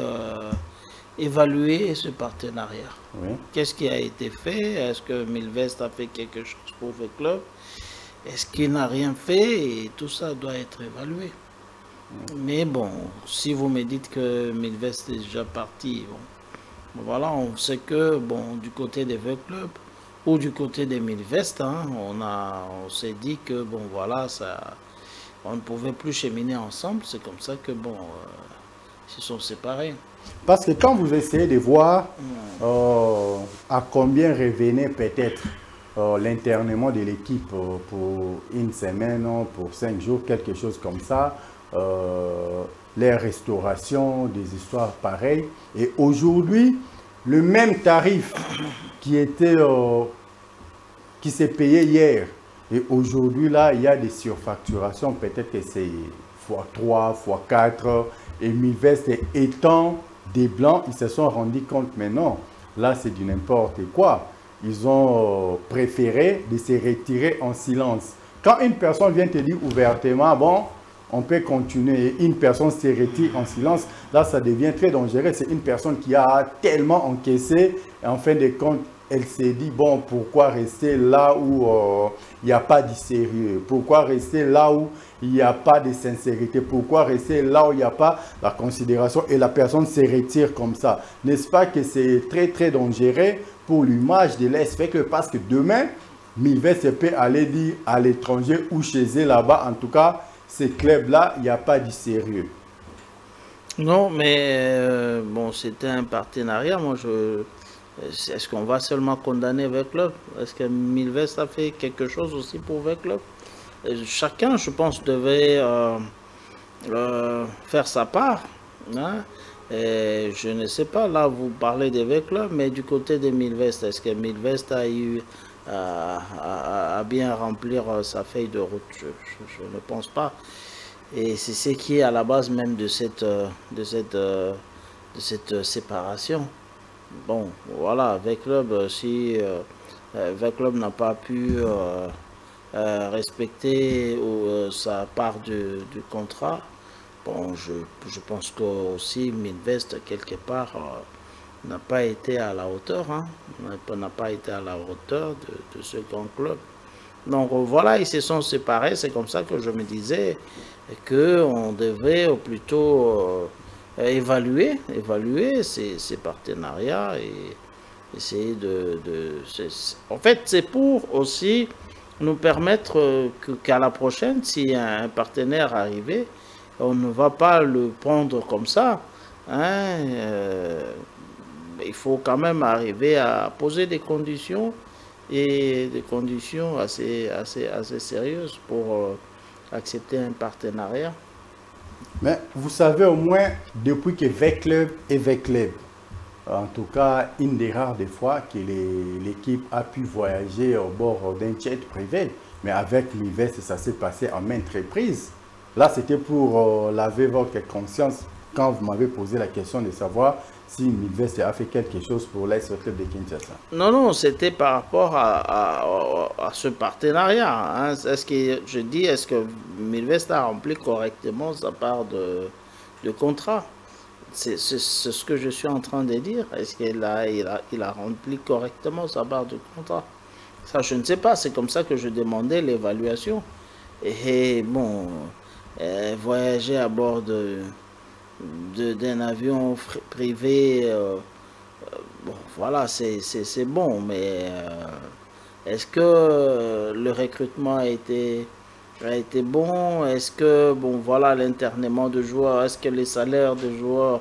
évaluer ce partenariat. Oui. Qu'est-ce qui a été fait? Est-ce que Milvest a fait quelque chose pour le club? Est-ce qu'il n'a rien fait? Et tout ça doit être évalué. Mais bon, si vous me dites que Milvest est déjà parti, bon, voilà, on sait que bon, du côté des V-Club ou du côté des Milvest, hein, on s'est dit que bon, voilà, ça, on ne pouvait plus cheminer ensemble. C'est comme ça que bon, se sont séparés. Parce que quand vous essayez de voir à combien revenait peut-être l'internement de l'équipe pour une semaine, pour 5 jours, quelque chose comme ça, les restaurations, des histoires pareilles. Et aujourd'hui, le même tarif qui s'est payé hier, et aujourd'hui, là, il y a des surfacturations, peut-être que c'est x3, x4, et Milvest étant des Blancs, ils se sont rendus compte, mais non, là, c'est du n'importe quoi. Ils ont préféré de se retirer en silence. Quand une personne vient te dire ouvertement, bon, on peut continuer, une personne se retire en silence, là, ça devient très dangereux. C'est une personne qui a tellement encaissé, et en fin de compte, elle s'est dit, bon, pourquoi rester là où il n'y a pas de sérieux? Pourquoi rester là où il n'y a pas de sincérité? Pourquoi rester là où il n'y a pas la considération? Et la personne se retire comme ça. N'est-ce pas que c'est très, très dangereux pour l'image de l'ES-FECLE? Parce que demain, Milvest peut aller dire à l'étranger ou chez eux là-bas, en tout cas, ces clubs-là, il n'y a pas de sérieux. Non, mais bon, c'était un partenariat. Moi, est-ce qu'on va seulement condamner V-Club? Est-ce que Milvest a fait quelque chose aussi pour V-Club? Chacun, je pense, devait faire sa part. Hein? Et je ne sais pas, là, vous parlez de V-Club, mais du côté de Milvest, est-ce que Milvest a eu à bien remplir sa feuille de route? Je ne pense pas. Et c'est ce qui est à la base même de cette séparation. Bon, voilà, V-Club, si V-Club n'a pas pu respecter sa part du contrat, bon, je pense que aussi Milvest, quelque part, n'a pas été à la hauteur, hein, n'a pas été à la hauteur de ce grand club. Donc voilà, ils se sont séparés. C'est comme ça que je me disais qu'on devait plutôt évaluer ces partenariats et essayer en fait, c'est pour aussi nous permettre qu'à la prochaine, si un partenaire arrivait, on ne va pas le prendre comme ça. Hein, il faut quand même arriver à poser des conditions et des conditions assez sérieuses pour accepter un partenariat. Mais vous savez au moins, depuis que V-Club est V-Club, en tout cas, une des rares des fois que l'équipe a pu voyager au bord d'un jet privé. Mais avec Milvest, ça s'est passé en maintes reprises. Là, c'était pour laver votre conscience quand vous m'avez posé la question de savoir si Milvest a fait quelque chose pour l'Ex-Club de Kinshasa. Non, non, c'était par rapport à ce partenariat. Hein. Est-ce que je dis, est-ce que Milvest a rempli correctement sa part de contrat? C'est ce que je suis en train de dire. Est-ce qu'il a rempli correctement sa part de contrat? Ça, je ne sais pas. C'est comme ça que je demandais l'évaluation. Et bon, voyager à bord d'un avion privé, bon, voilà, c'est bon, mais est-ce que le recrutement a été bon? Est-ce que, bon, voilà, l'internement de joueurs, est-ce que les salaires de joueurs,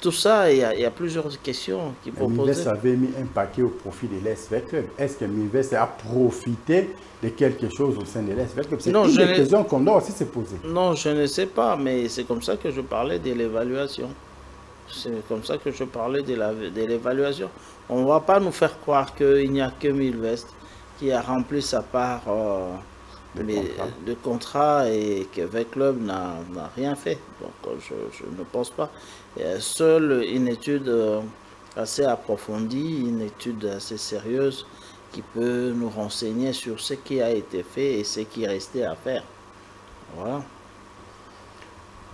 tout ça, il y a plusieurs questions qui faut poser. Milvest avait mis un paquet au profit de l'Ex-Club. Est-ce que Milvest a profité de quelque chose au sein de l'Ex-Club? C'est une des questions qu'on doit aussi se poser. Non, je ne sais pas, mais c'est comme ça que je parlais de l'évaluation. C'est comme ça que je parlais de l'évaluation. On ne va pas nous faire croire qu'il n'y a que Milvest qui a rempli sa part de contrat et que V-Club n'a rien fait. Donc je ne pense pas. Seule une étude assez approfondie, une étude assez sérieuse qui peut nous renseigner sur ce qui a été fait et ce qui restait à faire. Voilà.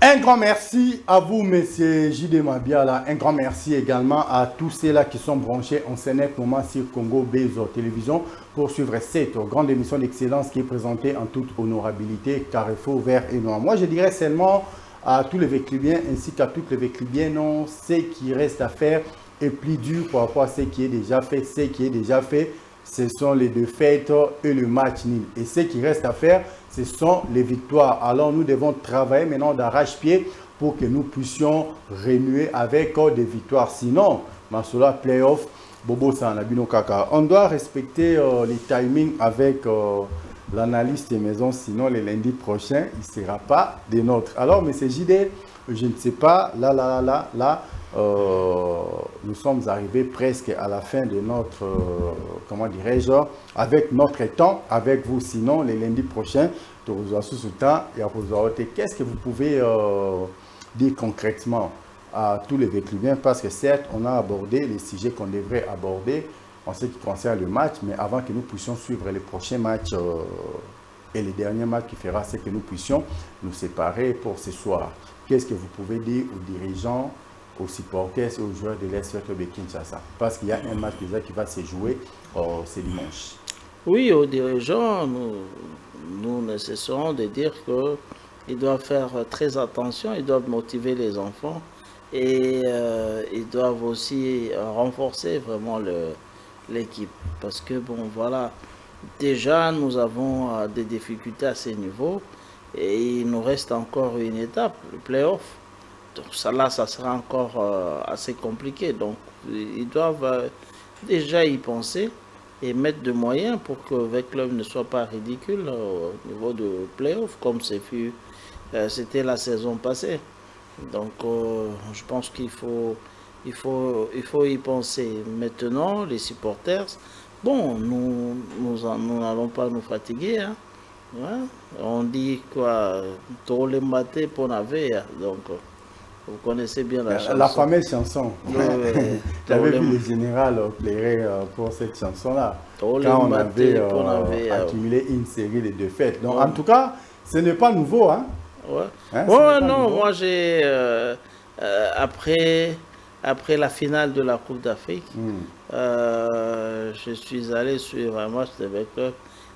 Un grand merci à vous, monsieur J.D. Mabiala. Un grand merci également à tous ceux-là qui sont branchés en Sénèque moment sur Congo Bezo Télévision pour suivre cette grande émission d'excellence qui est présentée en toute honorabilité, Carrefour Vert et Noir. Moi, je dirais seulement à tous les Véclubiens ainsi qu'à toutes les Véclubiens, non, ce qui reste à faire est plus dur par rapport à ce qui est déjà fait. Ce qui est déjà fait, ce sont les défaites et le match nul. Et ce qui reste à faire, ce sont les victoires. Alors nous devons travailler maintenant d'arrache-pied pour que nous puissions renouer avec des victoires. Sinon, Masola playoff, Bobo Sanabino Kaka. On doit respecter les timings avec l'analyste des maisons, sinon le lundi prochain, il ne sera pas des nôtres. Alors, M. JD, je ne sais pas, là, nous sommes arrivés presque à la fin de notre, comment dirais-je, avec notre temps, avec vous. Sinon, le lundi prochain, qu'est-ce que vous pouvez dire concrètement à tous les Vécluviens? Parce que certes, on a abordé les sujets qu'on devrait aborder en ce qui concerne le match, mais avant que nous puissions suivre les prochains matchs et les derniers matchs qui fera, c'est que nous puissions nous séparer pour ce soir. Qu'est-ce que vous pouvez dire aux dirigeants, aux supporters et aux joueurs de l'Est de Kinshasa? Parce qu'il y a un match déjà qui va se jouer ce dimanche. Oui, aux dirigeants, nous ne cesserons de dire qu'ils doivent faire très attention, ils doivent motiver les enfants et ils doivent aussi renforcer vraiment l'équipe. Parce que, bon, voilà, déjà, nous avons des difficultés à ce niveau et il nous reste encore une étape, le play-off. Donc ça, là, ça sera encore assez compliqué. Donc, ils doivent déjà y penser et mettre de moyens pour que le club ne soit pas ridicule au niveau de play-off, comme c'était la saison passée. Donc, je pense qu'il faut y penser. Maintenant, les supporters, bon, nous n'allons pas nous fatiguer. Hein. Ouais. On dit quoi, tôt le matin pour naver. Donc, vous connaissez bien la chanson. La fameuse chanson. J'avais vu le général plairer pour cette chanson-là. Quand on avait accumulé une série de défaites. Donc, en tout cas, ce n'est pas nouveau. Hein? Ouais. Hein, ouais, non, nouveau. Moi, j'ai... après la finale de la Coupe d'Afrique, je suis allé sur un match de Club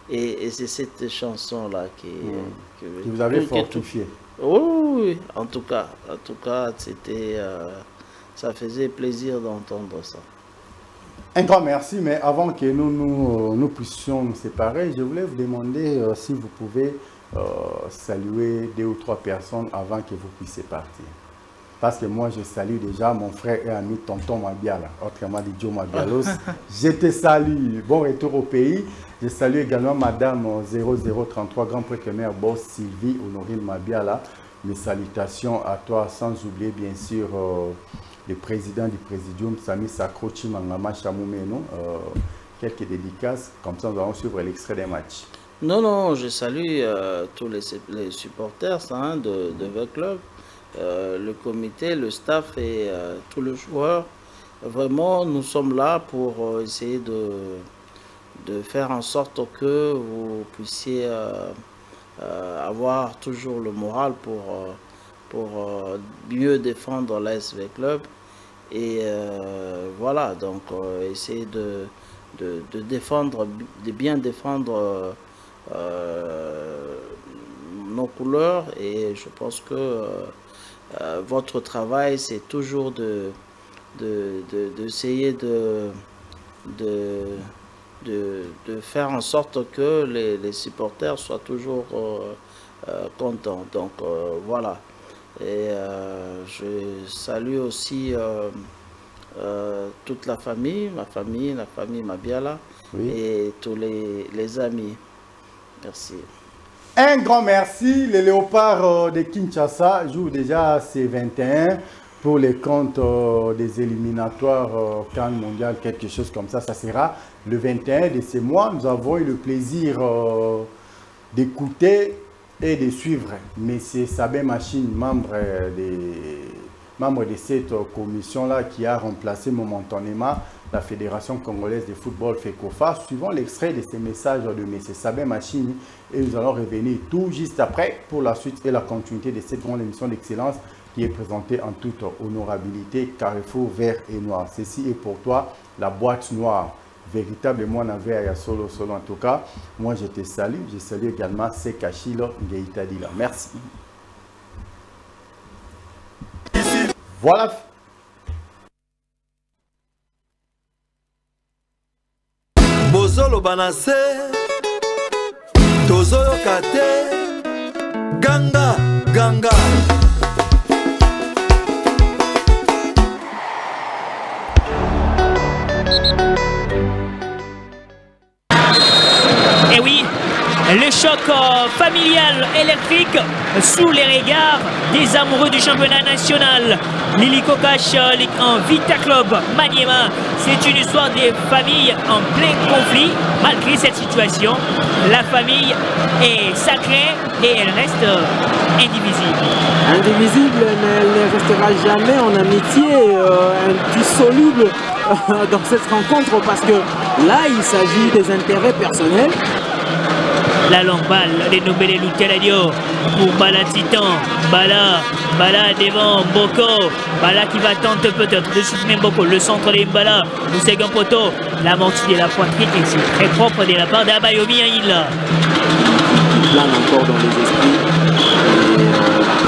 et c'est cette chanson-là qui vous avez fortifié. Oui, en tout cas, c'était, ça faisait plaisir d'entendre ça. Un grand merci, mais avant que nous puissions nous séparer, je voulais vous demander si vous pouvez saluer 2 ou 3 personnes avant que vous puissiez partir. Parce que moi, je salue déjà mon frère et ami Tonton Mabiala, autrement dit Joe Mabialos. Je te salue. Bon retour au pays. Je salue également Madame 0033, Grand Prêtre Mère Boss Sylvie Honorine Mabiala. Mes salutations à toi, sans oublier bien sûr le président du Présidium, Sami Sakrochi Mangama Chamoumeno. Quelques dédicaces, comme ça nous allons suivre l'extrait des matchs. Non, je salue tous les supporters hein, de V-Club. Le comité, le staff et tous les joueurs. Vraiment, nous sommes là pour essayer de faire en sorte que vous puissiez avoir toujours le moral pour mieux défendre l'ASV Club. Et voilà, donc essayer de défendre, de bien défendre nos couleurs. Et je pense que votre travail, c'est toujours d'essayer de faire en sorte que les supporters soient toujours contents. Donc voilà. Et je salue aussi toute la famille Mabiala, oui. Et tous les amis. Merci. Un grand merci. Les Léopards de Kinshasa jouent déjà ces 21 pour les comptes des éliminatoires CAN mondial, quelque chose comme ça. Ça sera le 21 de ce mois. Nous avons eu le plaisir d'écouter et de suivre M. Sabin Machine, membre de cette commission-là qui a remplacé momentanément la Fédération congolaise de football FECOFA. Suivons l'extrait de ces messages de M. Sabin Machine et nous allons revenir tout juste après pour la suite et la continuité de cette grande émission d'excellence qui est présentée en toute honorabilité, Carrefour vert et noir. Ceci est pour toi la boîte noire. Véritablement, Navea Solo en tout cas. Moi, je te salue. Je salue également Sekachilo Ngeitadila. Merci. Voilà. Bozolo banase, tozoyo kate, ganga. Le choc familial électrique sous les regards des amoureux du championnat national. L'Hélico Cash Ligue 1 Vita Club Maniema, c'est une histoire des familles en plein conflit. Malgré cette situation, la famille est sacrée et elle reste indivisible. Indivisible, mais elle ne restera jamais en amitié indissoluble dans cette rencontre, parce que là, il s'agit des intérêts personnels. La longue balle dénommée Louteladio pour Bala Titan. Bala devant Boko. Bala qui va tenter peut-être de soutenir Boko. Le centre de Mbala. Le second poteau. La mortier de la poitrine. Et c'est très propre de la part d'Abayomi Aïla. Il plane encore dans les esprits. Et la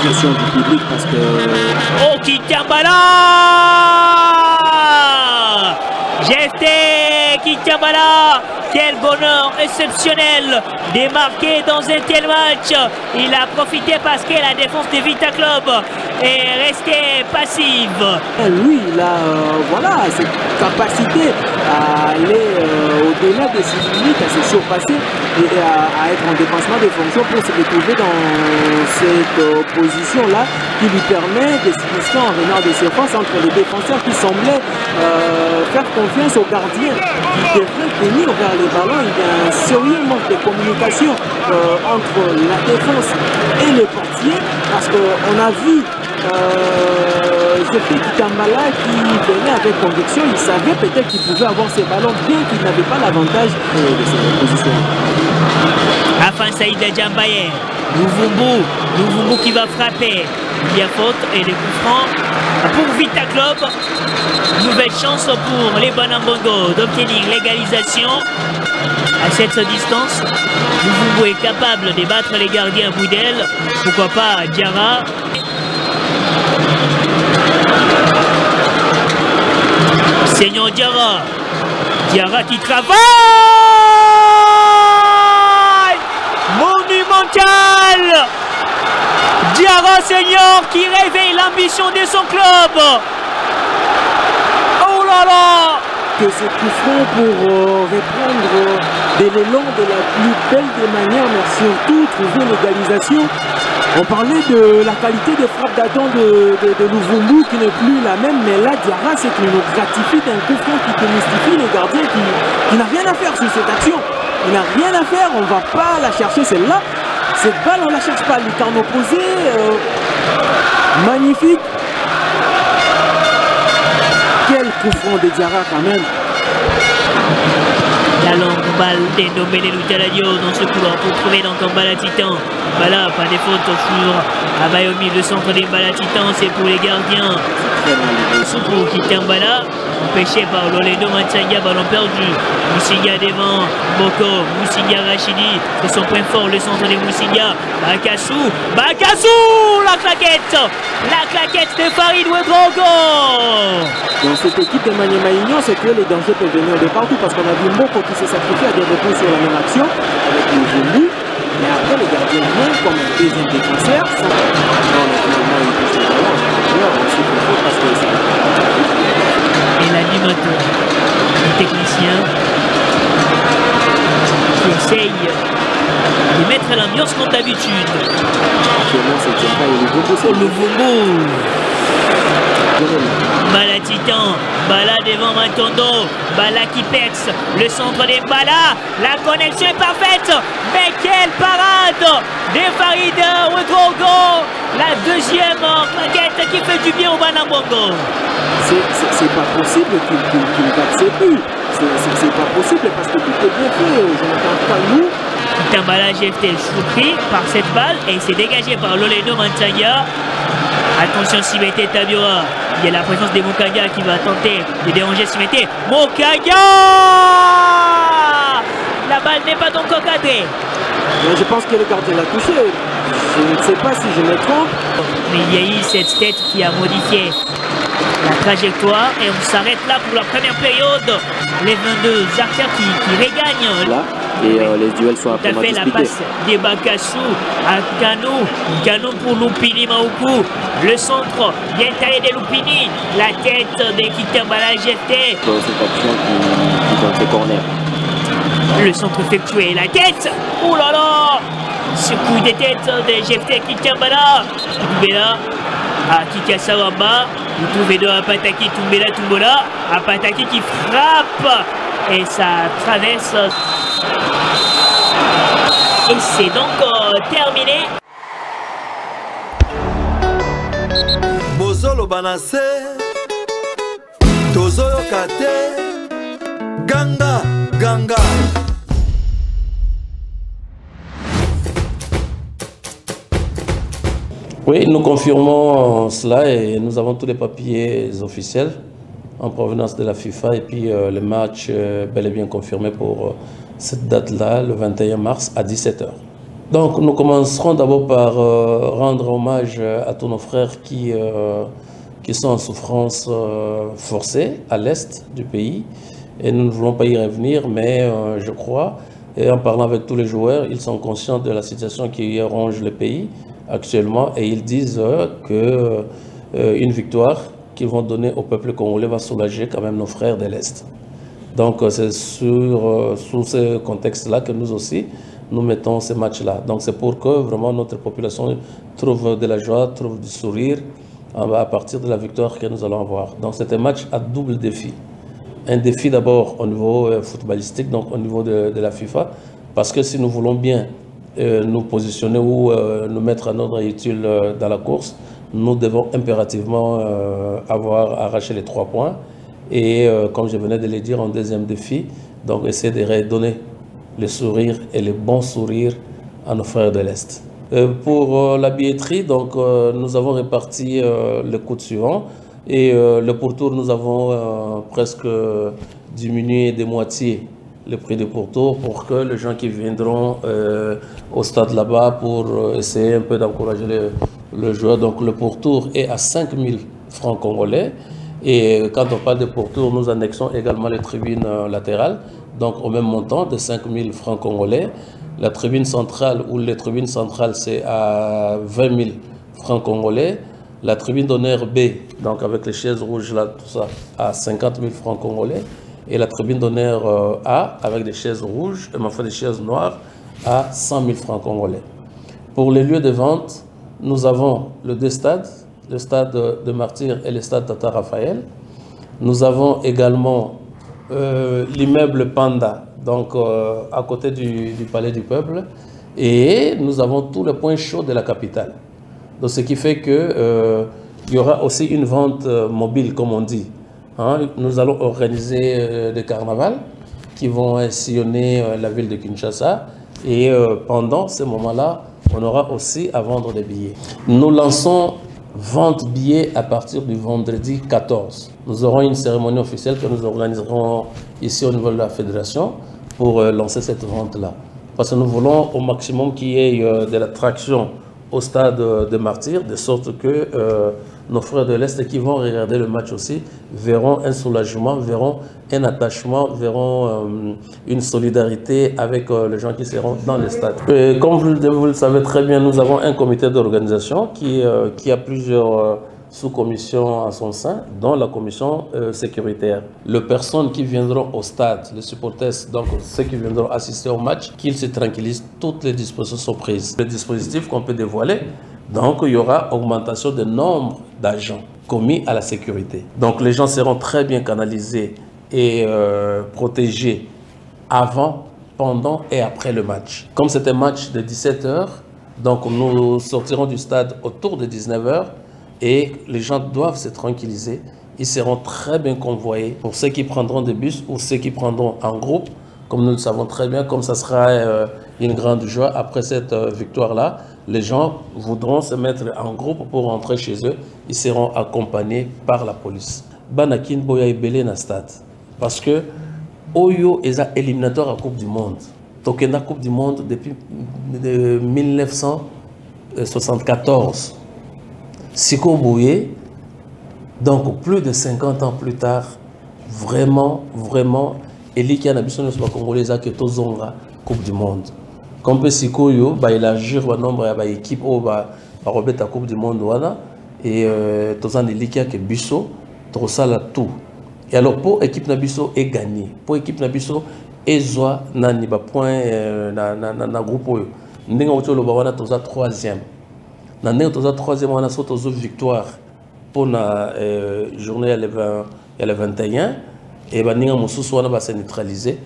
pression du public parce que... Oh, Kitambala! GFT Kitambala! Quel bonheur exceptionnel de marquer dans un tel match. Il a profité parce que la défense de Vita Club est restée passive. Lui, il a voilà, cette capacité à aller au-delà de ses limites, à se surpasser et à être en dépassement des fonctions pour se retrouver dans cette position-là qui lui permet de s'initier en renard de surface entre les défenseurs qui semblaient faire confiance aux gardiens qui devraient tenir vers les ballons. Il y a un sérieux manque de communication entre la défense et le portier, parce qu'on a vu Zefé Kitambala qui venait avec conviction. Il savait peut-être qu'il pouvait avoir ses ballons, bien qu'il n'avait pas l'avantage de cette position. Afin Saïda Djambaye, Louvumbu qui va frapper. Il y a faute et les coups francs pour Vita Club. Nouvelle chance pour les Banambongo d'obtenir l'égalisation. À cette distance, Louvumbu est capable de battre les gardiens Boudel. Pourquoi pas Diarra. Seigneur Diarra. Diarra qui travaille. Monumental. Diarra Seigneur qui réveille l'ambition de son club. Oh là là. Que ce coup franc pour reprendre de l'élan de la plus belle des manières, mais surtout trouver l'égalisation. On parlait de la qualité des frappes d'Adam de Louvumbu qui n'est plus la même, mais là Diarra, c'est qu'il nous gratifie d'un coup franc qui démystifie le gardien qui n'a rien à faire sur cette action. Il n'a rien à faire, on ne va pas la chercher celle-là. Cette balle, on ne la cherche pas. Lucarne opposé, magnifique. Quel coup franc de Diarra quand même. La longue balle dénommée Louteladio dans ce couloir pour trouver dans ton Bala Titan. Bala, pas des fautes sur Abayomi, le centre des Bala Titan, c'est pour les gardiens. Soukou Kitambala, empêché par Loledo Matsanga, ballon perdu. Moussinga devant Boko, Moussinga Rachidi, c'est son point fort, le centre de Moussinga. Bakassou, la claquette de Farid Ouedraogo. Dans cette équipe de Maniema Union, c'est que les dangers peuvent venir de partout, parce qu'on a vu Moko qui s'est sacrifié à des retours sur la même action avec le Louvumbu. Mais après, les gardiens viennent comme un deuxième défenseur. Et l'animateur, le technicien qui essaye de mettre l'ambiance comme d'habitude. Actuellement, c'est Diarra et Louvumbu. Bala Titan, Bala devant Matondo, Bala qui pexe, le centre des Bala, la connexion est parfaite, mais quelle parade de Farid Ouedraogo, la deuxième claquette qui fait du bien au Banambongo. C'est pas possible qu'il batte ses buts, c'est pas possible parce que tout est bien fait, je n'entends pas nous. Kitambala GFT surpris par cette balle et c'est dégagé par Loledo Matsanga. Attention Simete Tabiora, il y a la présence de Moukanga qui va tenter de déranger Simete. Moukanga, la balle n'est pas encore cadrée. Je pense que le gardien l'a touché, je ne sais pas si je me trompe. Mais il y a eu cette tête qui a modifié la trajectoire et on s'arrête là pour la première période. Les 22 artères qui regagnent. Là. Et les duels sont après disputés. La passe de Bakassou à Kano pour Lupini Maoukou. Le centre bien taillé de Lupini. La tête de Kitambala GFT. Cette action qui donne ses corners. Le centre effectué, la tête. Oh là là. Ce coup de tête de Jephté Kikambala. Tumbela à Kikasawamba. Vous trouvez deux Apataki, Tumbela, Tumbola. Apataki qui frappe. Et ça traverse. Et c'est donc terminé. Bozolo Banase, Tozoyo Kate, Ganga, Ganga. Oui, nous confirmons cela et nous avons tous les papiers officiels en provenance de la FIFA et puis le match bel et bien confirmé pour cette date-là, le 21 mars à 17 h. Donc nous commencerons d'abord par rendre hommage à tous nos frères qui sont en souffrance forcée à l'est du pays et nous ne voulons pas y revenir, mais je crois, et en parlant avec tous les joueurs, ils sont conscients de la situation qui ronge le pays actuellement et ils disent qu'une victoire qu'ils vont donner au peuple congolais va soulager quand même nos frères de l'Est. Donc c'est sous ce contexte-là que nous aussi, nous mettons ces matchs-là. Donc c'est pour que vraiment notre population trouve de la joie, trouve du sourire à partir de la victoire que nous allons avoir. Donc c'est un match à double défi. Un défi d'abord au niveau footballistique, donc au niveau de la FIFA, parce que si nous voulons bien nous positionner ou nous mettre à notre utile dans la course, nous devons impérativement avoir arraché les 3 points. Et comme je venais de le dire, en deuxième défi, donc essayer de redonner le sourire et les bons sourires à nos frères de l'Est. Pour la billetterie, donc, nous avons réparti le coût suivant. Et le pourtour, nous avons presque diminué de moitié le prix du pourtour pour que les gens qui viendront au stade là-bas pour essayer un peu d'encourager le joueur. Donc le pourtour est à 5 000 francs congolais. Et quand on parle de pourtour, nous annexons également les tribunes latérales, donc au même montant de 5 000 francs congolais. La tribune centrale ou les tribunes centrales, c'est à 20 000 francs congolais. La tribune d'honneur B, donc avec les chaises rouges là, tout ça, à 50 000 francs congolais. Et la tribune d'honneur A, avec des chaises rouges, et enfin des chaises noires, à 100 000 francs congolais. Pour les lieux de vente, nous avons le 2 stades, le stade de Martyrs et le stade Tata Raphaël. Nous avons également l'immeuble Panda, donc à côté du Palais du Peuple. Et nous avons tous les points chauds de la capitale. Donc, ce qui fait qu'il y aura aussi une vente mobile, comme on dit. Hein, nous allons organiser des carnavals qui vont sillonner la ville de Kinshasa et pendant ce moment-là, on aura aussi à vendre des billets. Nous lançons vente billets à partir du vendredi 14. Nous aurons une cérémonie officielle que nous organiserons ici au niveau de la fédération pour lancer cette vente-là. Parce que nous voulons au maximum qu'il y ait de l'attraction au stade de Martyrs, de sorte que nos frères de l'Est qui vont regarder le match aussi verront un soulagement, verront un attachement, verront une solidarité avec les gens qui seront dans le stade. Et comme vous le savez très bien, nous avons un comité d'organisation qui a plusieurs sous-commissions à son sein, dont la commission sécuritaire. Les personnes qui viendront au stade, les supporters, donc ceux qui viendront assister au match, qu'ils se tranquillisent, toutes les dispositions sont prises. Le dispositif qu'on peut dévoiler, donc il y aura augmentation de nombre d'agents commis à la sécurité. Donc les gens seront très bien canalisés et protégés avant, pendant et après le match. Comme c'est un match de 17 h, donc nous sortirons du stade autour de 19 h et les gens doivent se tranquilliser. Ils seront très bien convoyés pour ceux qui prendront des bus ou ceux qui prendront en groupe. Comme nous le savons très bien, comme ça sera une grande joie après cette victoire-là, les gens voudront se mettre en groupe pour rentrer chez eux. Ils seront accompagnés par la police. Banakin Boya Ebele na stade. Parce que Oyo est éliminatoire à Coupe du Monde. Tokena Coupe du Monde depuis 1974. Siko Bouye, donc plus de 50 ans plus tard, vraiment, Eli Nabisono soit congolais à Ketozonga Coupe du Monde. Comme Siko Yo, il a juré un nombre d'équipes au Robert à Coupe du Monde et Tozan Eli Kia que Bisso, Trossala tout. Et alors pour l'équipe Nabiso est gagnée, pour l'équipe Nabiso ezwa nani ba point na groupe oyo ndenge auti oloba wana toza 3e na ndenge toza 3e wana so tozo victoire pour la journée ya le 21 et baninga mosusu wana ba se neutraliser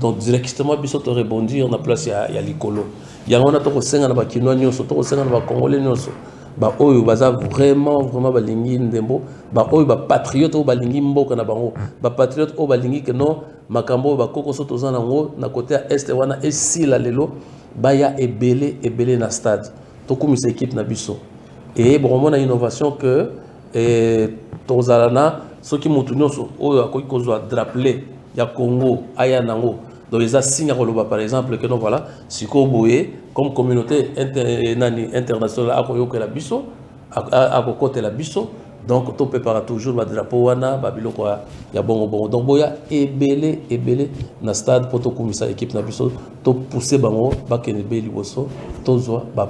donc directement biso to rebondir na place ya likolo yango na to ko senga na ba kinoa nyonso to ko senga na ba congolais nyonso ba oyo baza vraiment balingi ndembo ba oyo ba patriote o balingi mboka na bango ba patriote o balingi que non makambo ba koko so toza nango na côté ya est wana esila lelo baya ebele na stade to kumisa équipe na biso et bon na innovation que tozalana soki mutu nyonso oyo akoki kozwa drapeau ya Congo aya nango donc les signes par exemple que non voilà siko boye comme communauté internationale akoyoka la biso akokote la biso donc to prépare toujours ba drapeau wana ba biloko ya bongo donc boya ebele na stade pour to kumisa équipe na biso to pousser bango ba kene be liboso to zwa ba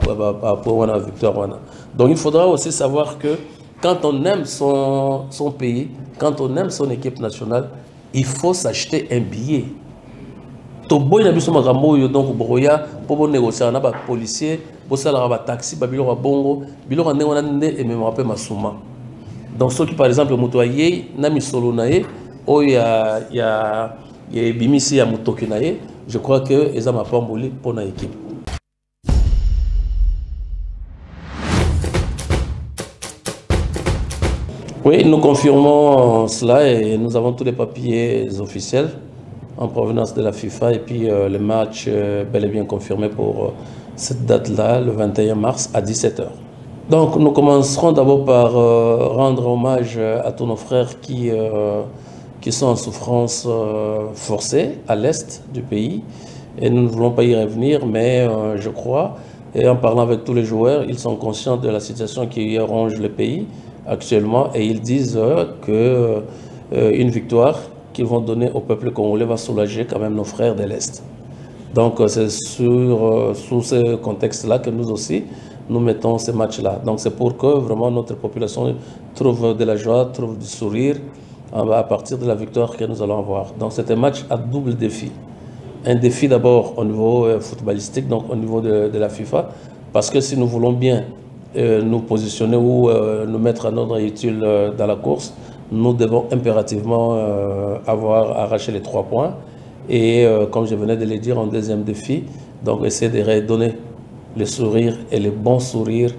wana victoire wana. Donc il faudra aussi savoir que quand on aime son pays, quand on aime son équipe nationale, il faut s'acheter un billet. Toboy na biso makambo yo donc boya pour négocier na ba policier, pour ça la ba taxi, ba biloko bongo, biloko ndenge wana nde et même rappel masuma. Donc ceux qui par exemple mutoye na misolo nae o ya bimisi ya mutoki nae, je crois que eza mapamboli pour na équipe. Oui, nous confirmons cela et nous avons tous les papiers officiels en provenance de la FIFA et puis le match bel et bien confirmé pour cette date-là, le 21 mars à 17 h. Donc nous commencerons d'abord par rendre hommage à tous nos frères qui sont en souffrance forcée à l'est du pays et nous ne voulons pas y revenir, mais je crois, et en parlant avec tous les joueurs, ils sont conscients de la situation qui ronge le pays actuellement et ils disent qu'une victoire qu'ils vont donner au peuple congolais va soulager quand même nos frères de l'Est. Donc c'est sous ce contexte-là que nous aussi nous mettons ces matchs-là. Donc c'est pour que vraiment notre population trouve de la joie, trouve du sourire à partir de la victoire que nous allons avoir. Donc c'est un match à double défi. Un défi d'abord au niveau footballistique, donc au niveau de la FIFA, parce que si nous voulons bien nous positionner ou nous mettre à notre utile dans la course, nous devons impérativement avoir arraché les 3 points. Et comme je venais de le dire, en deuxième défi, donc essayer de redonner le sourire et le bon sourire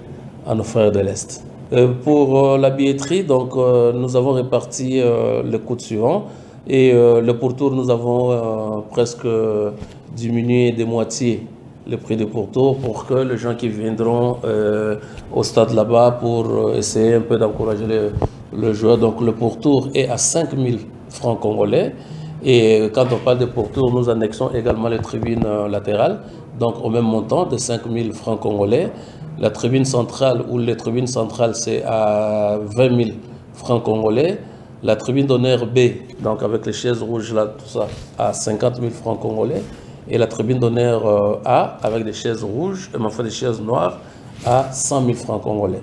à nos frères de l'Est. Pour la billetterie, donc, nous avons réparti le coût suivant. Et le pourtour, nous avons presque diminué de moitié le prix de pourtour pour que les gens qui viendront au stade là-bas pour essayer un peu d'encourager le joueur. Donc le pourtour est à 5 000 francs congolais. Et quand on parle de pourtour, nous annexons également les tribunes latérales, donc au même montant de 5 000 francs congolais. La tribune centrale ou les tribunes centrales, c'est à 20 000 francs congolais. La tribune d'honneur B, donc avec les chaises rouges là, tout ça, à 50 000 francs congolais. Et la tribune d'honneur A, avec des chaises rouges, et enfin des chaises noires, à 100 000 francs congolais.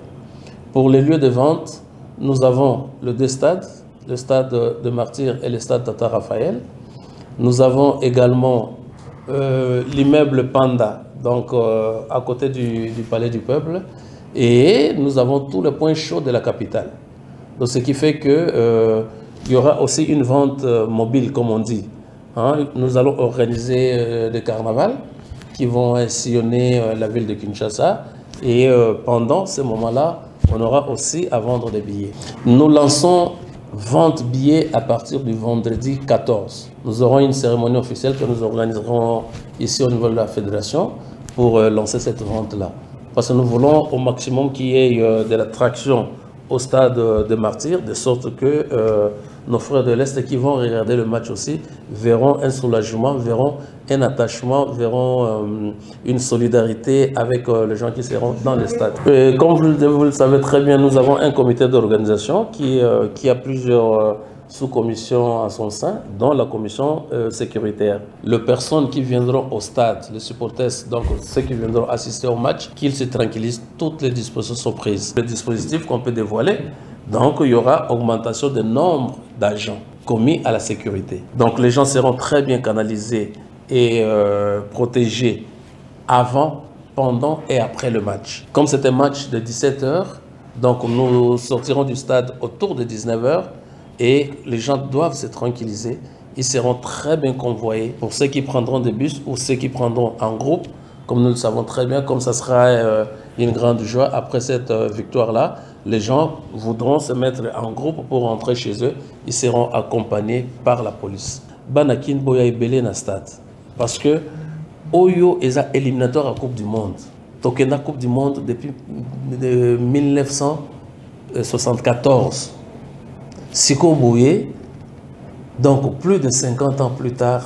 Pour les lieux de vente, nous avons le 2 stades, le stade de Martyrs et le stade Tata Raphaël. Nous avons également l'immeuble Panda, donc à côté du Palais du Peuple. Et nous avons tous les points chauds de la capitale. Donc, ce qui fait qu'il y aura aussi une vente mobile, comme on dit. Hein, nous allons organiser des carnavals qui vont sillonner la ville de Kinshasa. Et pendant ce moment-là, on aura aussi à vendre des billets. Nous lançons vente billets à partir du vendredi 14. Nous aurons une cérémonie officielle que nous organiserons ici au niveau de la fédération pour lancer cette vente-là. Parce que nous voulons au maximum qu'il y ait de l'attraction au stade de Martyrs, de sorte que nos frères de l'Est qui vont regarder le match aussi verront un soulagement, verront un attachement, verront une solidarité avec les gens qui seront dans le stade. Comme vous le savez très bien, nous avons un comité d'organisation qui a plusieurs sous-commissions à son sein, dont la commission sécuritaire. Les personnes qui viendront au stade, les supporters, donc ceux qui viendront assister au match, qu'ils se tranquillisent, toutes les dispositions sont prises. Le dispositif qu'on peut dévoiler, donc il y aura augmentation du nombre d'agents. commis à la sécurité. Donc les gens seront très bien canalisés et protégés avant, pendant et après le match. Comme c'est un match de 17 h, donc nous sortirons du stade autour de 19 h et les gens doivent se tranquilliser. Ils seront très bien convoyés pour ceux qui prendront des bus ou ceux qui prendront en groupe, comme nous le savons très bien, comme ça sera une grande joie. Après cette victoire-là, les gens voudront se mettre en groupe pour rentrer chez eux. Ils seront accompagnés par la police. Banakin Boya Ebele na stade. Parce que Oyo est éliminatoire à la Coupe du Monde. Donc il y a la Coupe du Monde depuis 1974. Siko Boye, donc plus de 50 ans plus tard,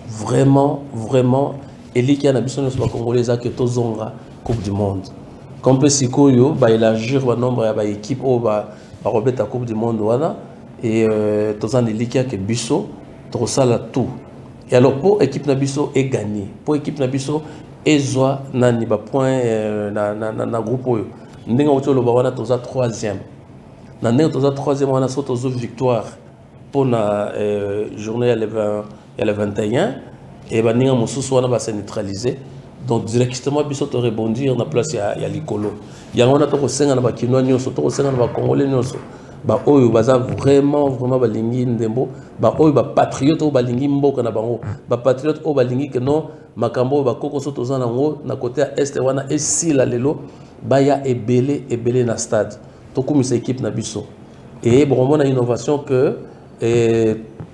vraiment, Eli qui a l'ambition de Congolais que Tozonga Coupe du Monde. Comme peut Siko Yo, il agir le nombre d'équipes au Robert Coupe du Monde et Tozan Eli qui a que Bisso, Tosala tout. Et alors pour l'équipe Nabiso est gagné. Pour l'équipe Nabiso est zoa nani ba point na groupe. Ndinga oto lo bawana toza troisième. Na ndinga toza troisième wana so tozo victoire pour la journée le 21 et ba ndinga mususu wana ba se neutraliser. Donc directement biso to rebondir na place ya likolo. Yango na to ko senga na ba kinwa nyoso to ko senga na ba congolais nyoso. Ba oyo baza vraiment balingi ndembo ba oyo ba patriote o balingi mboka na bango ba patriote o balingi que non makambo ba koko soto za nango na côté est wana esila lelo ba ya ebele na stade to kumisa équipe na biso et bon na innovation que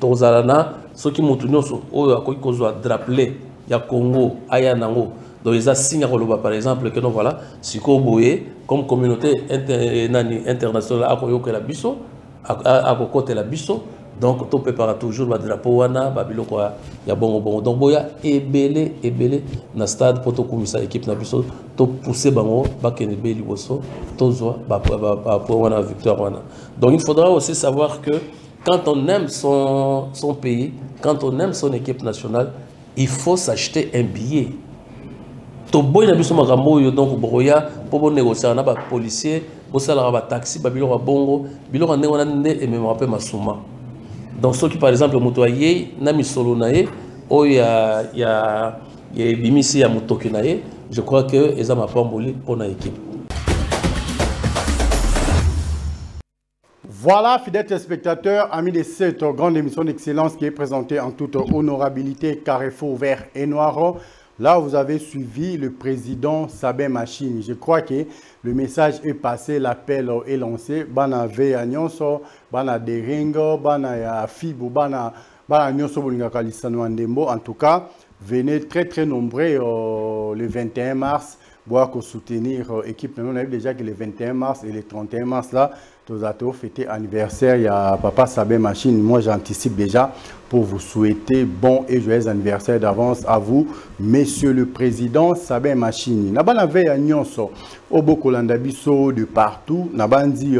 tozalana soki mutu nyonso oyo akoki kozwa drapeau ya Congo aya nango. Donc ils assignent par exemple que non voilà Siko Boye comme communauté internationale à Koyoke la Bisso à côté la Bisso donc to prépare toujours le drapeau wana babilo quoi ya bon donc boya ebele na stade pour to komisa équipe na Bisso to pousser bango ba kene be liboso to zo ba pour wana victoire wana. Donc il faudra aussi savoir que quand on aime son pays, quand on aime son équipe nationale, il faut s'acheter un billet. Toboy na biso makambo yo donc boya pour négocier na ba policier bo sala ba taxi ba biloko bongo biloko ndenge wana nde et même rappel masuma. Donc ceux qui par exemple motoyer na misolo nae o ya bimisi ya motoki nae, je crois que eza mapamboli pour na équipe. Voilà, fidèles téléspectateurs, amis de cette grande émission d'excellence qui est présentée en toute honorabilité, Carrefour vert et noir. Là, vous avez suivi le président Sabin Machine. Je crois que le message est passé, l'appel est lancé. Bana veya nyonso, bana deringo, bana ya fibu, bana nyonso bolinga kalisano ndembo. En tout cas, venez très nombreux le 21 mars. Boire pour soutenir l'équipe. On a vu déjà que le 21 mars et le 31 mars là, tous les fêté anniversaire. Il y a Papa Sabin Machine. Moi, j'anticipe déjà pour vous souhaiter bon et joyeux anniversaire d'avance à vous, Monsieur le Président Sabin Machine. Nabana veille à Nyonso, Oboko Landabiso de partout. Nabandi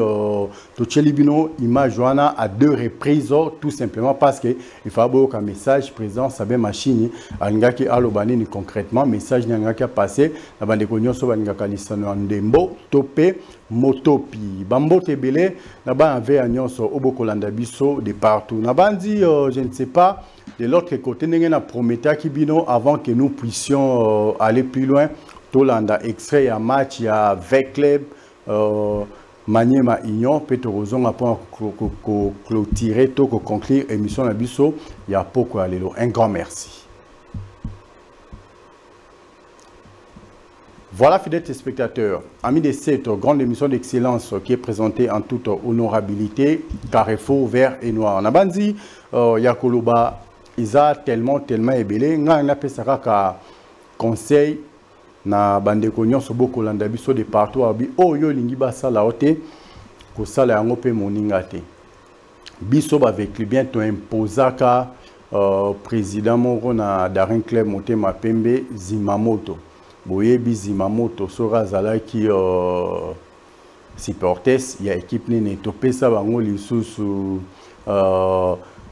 Tochelibino, image Joana à 2 reprises, tout simplement parce que il faut avoir un message président Sabin Machine. Angaki Alobani concrètement, message n'angaki a passé. Nabandi Nyonso Bangaka Lisano Ndembo, Topé, Motopi, Bambo Tebele, Nabana veille à Nyonso, Oboko Landabiso de partout. Nabandi, je ne sais pas, de l'autre côté, nous avons promis Kibino avant que nous puissions aller plus loin. Tolanda extrait à match, il y a Vecleb, Maniema Ignon, Petorozon, après clôturer, conclure l'émission Nabiso, il y a beaucoup à aller. Un grand merci. Voilà, fidèles téléspectateurs, amis de cette grande émission d'excellence qui est présentée en toute honorabilité, Carrefour vert et noir. On a bandi, Yakoloba, Isa tellement ébélé. On a fait ça conseil na bande konyon so boko landa biso de partout abi o yo lingi ba sala ote ko sala yango pe moninga te. Biso ba avec bien to imposaka président moko na Darin Club Motema Pembe Zimamoto. Boyebi Zimamoto sora zala ki supporters ya équipe nene to pesa bango lisusu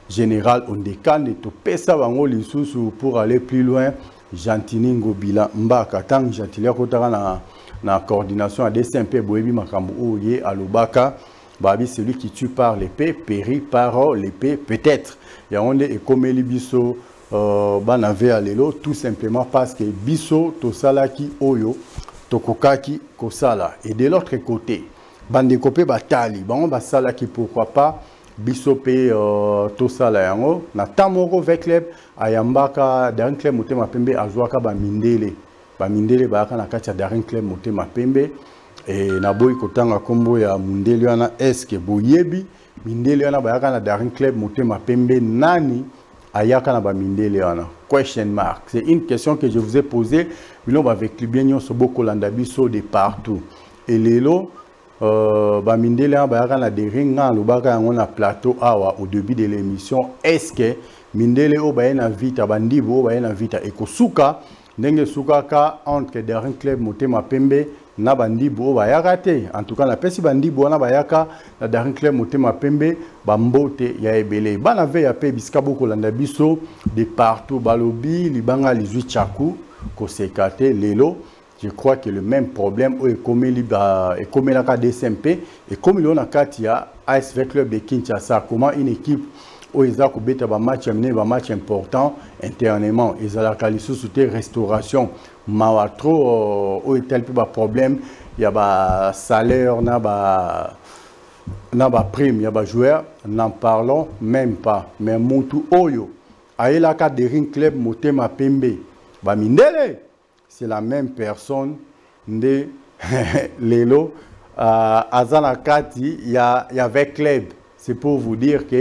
général Ondekane to pesa bango lisusu pour aller plus loin. Jantini Ngobila Mbaka tang Jantilia kotaka na coordination à DCMP Boyebi Makambu Oye Alubaka Babi, celui qui tue par l'épée, périt par l'épée, peut-être. Il y a et comme les biso, banave à l'élo, tout simplement parce que biso, tosalaki oyo, tokokaki kosala. Et de l'autre côté, bandekopé batali, bon, basalaki pourquoi pas, biso pe tosala yango, na tamoro vekleb, ayambaka, darin kleb motema pembe, azwaka bamindele. Bamindele baka na katia darin kleb motema pembe. Et naboyi kotanga kombo ya mundeli wana eske boyebi mindeli wana bayaka na darin club motema pembe nani ayaka na ba mindeli wana question mark. C'est une question que je vous ai posée bino ba avec bien nyonso boko landa biso de partout et lelo ba mindeli wana bayaka na darin nga lobaka yango na plateau awa au début de l'émission est-ce que mindeli o bayena vita bandibo o bayena vita ekosuka ndenge sukaka entre darin club motema pembe na bandibo bayaka te. En tout cas na pesi bandibo na bayaka na darin club motema pembe bambote ya ebele bana ve ya pe biska boko landa biso de partout balobi libanga lizui chaku kosekate lelo. Je crois que le même problème est comme la DSMP et comme il y a Katia ASV Club de Kinshasa, comment une équipe où ils ont un match important internement, ils ont la sous restauration, trop où il y a un problème, il y a un salaire, il y a un prime, il y a un joueur, n'en parlons même pas. Mais Moutou Oyo, Aïlaka de Ring Club Motema Pembe, Bamindele, c'est la même personne de Lelo, Azanakati, il y avait Club. C'est pour vous dire que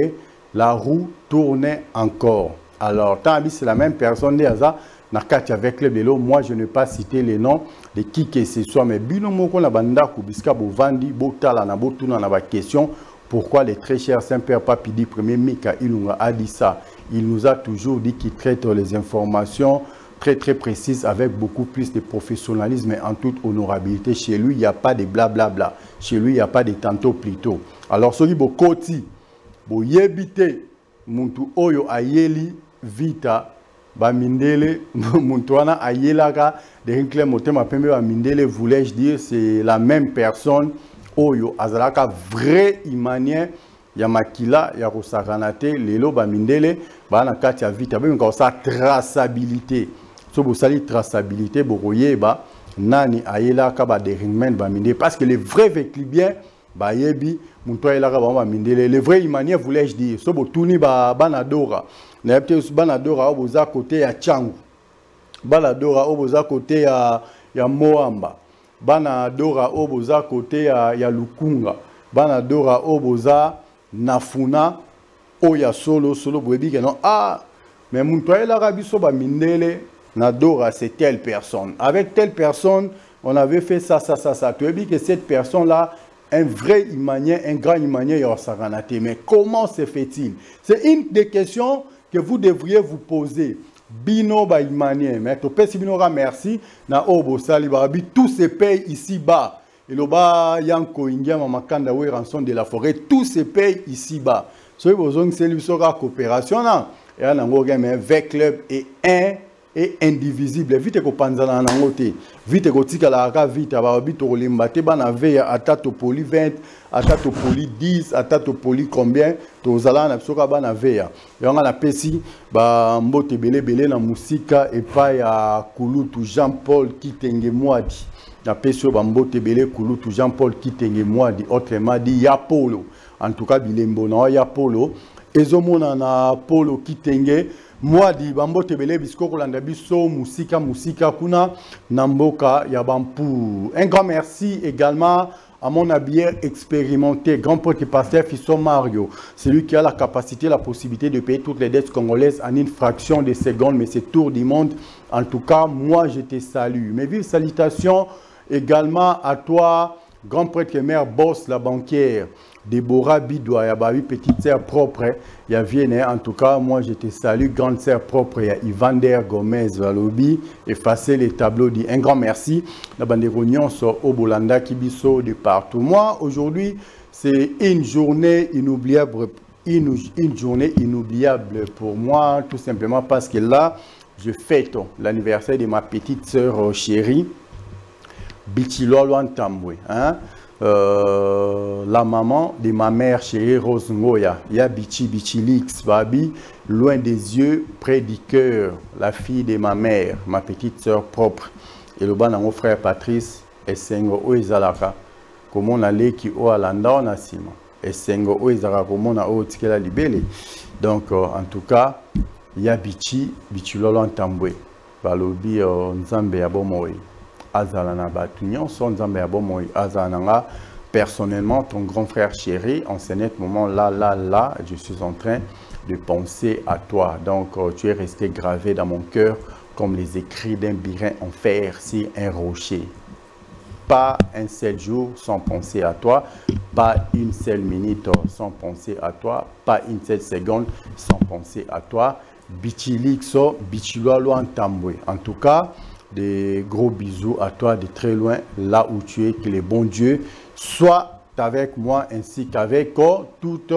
la roue tournait encore. Alors, tant c'est la même personne de Aza, Nakati avec Club Lelo, moi je ne vais pas citer les noms de qui que ce soit, mais Binomoko na banda kubiska bovandi, botala na botuna na ba question, pourquoi les très chers Saint-Père Papidi, premier Mika Ilunga a dit ça. Il nous a toujours dit qu'il traite les informations très précises avec beaucoup plus de professionnalisme et en toute honorabilité. Chez lui, il n'y a pas de blablabla. Chez lui, il n'y a pas de tantôt plutôt. Alors, ce qui est Koti, bo yebite, muntu oyo ayeli vita, ba mindele, muntu wana ayelaka, de Rinclem Motema Pembe ba mindele, voulais-je dire, c'est la même personne, oyo, azalaka vrai imanien, Yamakila, Yarosaranate, Lelo, Bamindele, Bana Katia Vita, même quand ça traçabilité. So vous savez traçabilité, Boroye, ba Nani Ayela Kaba de Ringmen, Baminde, parce que les vrais véclibiens, Bayebi, Muntoa Ela Kaba Bamindele, les vrais imaniens, voulais-je dire, so Botuni Banadora, Nepte Banadora, Oboza côté ya Changu, Banadora, Oboza côté ya Moamba, Banadora, Oboza côté ya Lukunga, Banadora, Oboza, Nafuna, Oya solo boebi que non ah mais Muntoa l'Arabie soba mindele Nadora c'est telle personne. Avec telle personne, on avait fait ça. Tu as dit que cette personne là, un vrai imanien, un grand imanien Yorsaranate. Mais comment se fait-il? C'est une des questions que vous devriez vous poser. Bino ba imanien, mais to pesi bino ra merci na obo sali babi tout se paye ici bas. Et le bas yanko ingia mamakanda we rançon de la forêt, tout se paye ici bas. Ce qui besoin c'est lui sera coopération là. Et là nango mais avec club et un et indivisible. Vite ko panzana nangote. Vite ko tika la ka vite ba bito limbate bana veya atato poli 20, atato poli 10, atato poli combien to zala na soka bana veya. Yonga na pesi ba mbote belé na musika et pa ya Kulutu Jean-Paul Kitenge Mwadi. Na pesi ba mbote belé Kulutu Jean-Paul Kitenge Mwadi autrement dit ya Polo. En tout cas bilembo na ya Polo. Ezomona na Polo Kitenge Mwadi bambote belé bisko kolanda biso musika kuna namboka ya bampu. Un grand merci également à mon habilleur expérimenté, grand pote pasteur Fisson Mario. C'est lui qui a la capacité, la possibilité de payer toutes les dettes congolaises en une fraction de seconde, mais c'est tour du monde. En tout cas, moi je te salue. Mes vives salutations également à toi, grand prêtre mère boss, la banquière. Déborah Bidoua, Yababi, petite sœur propre, il y a Vienne, en tout cas, moi je te salue, grande sœur propre, il y a Ivander Gomez, Valobi, effacer les tableaux, dit un grand merci. La bande de réunion sur Obolanda, Kibiso, de partout. Moi, aujourd'hui, c'est une journée inoubliable, une journée inoubliable pour moi, tout simplement parce que là, je fête l'anniversaire de ma petite sœur chérie, Bichilolo Ntambwe, hein. la maman de ma mère chérie Rose Ngoya, ya Bichilix Babi, loin des yeux, près du cœur, la fille de ma mère, ma petite sœur propre, et le ban mon frère Patrice, et Sengo Oezalaka, comme on a l'équipe qui o alanda on a sima, et Sengo Oezalaka, comme on a o tikela libélé. Donc en tout cas, ya Bichilolo Ntambwe, balobi Nzambe ya bomoi. Azalana Batunion, son Nzambe ya bomoi Azananga. Personnellement, ton grand frère chéri, en ce net moment là, je suis en train de penser à toi. Donc, tu es resté gravé dans mon cœur comme les écrits d'un birin en fer sur un rocher. Pas un seul jour sans penser à toi, pas une seule minute sans penser à toi, pas une seule seconde sans penser à toi. Bichilixo, Bichiloalo Ntambwe. En tout cas, des gros bisous à toi de très loin, là où tu es, que le bon Dieu soit avec moi ainsi qu'avec toute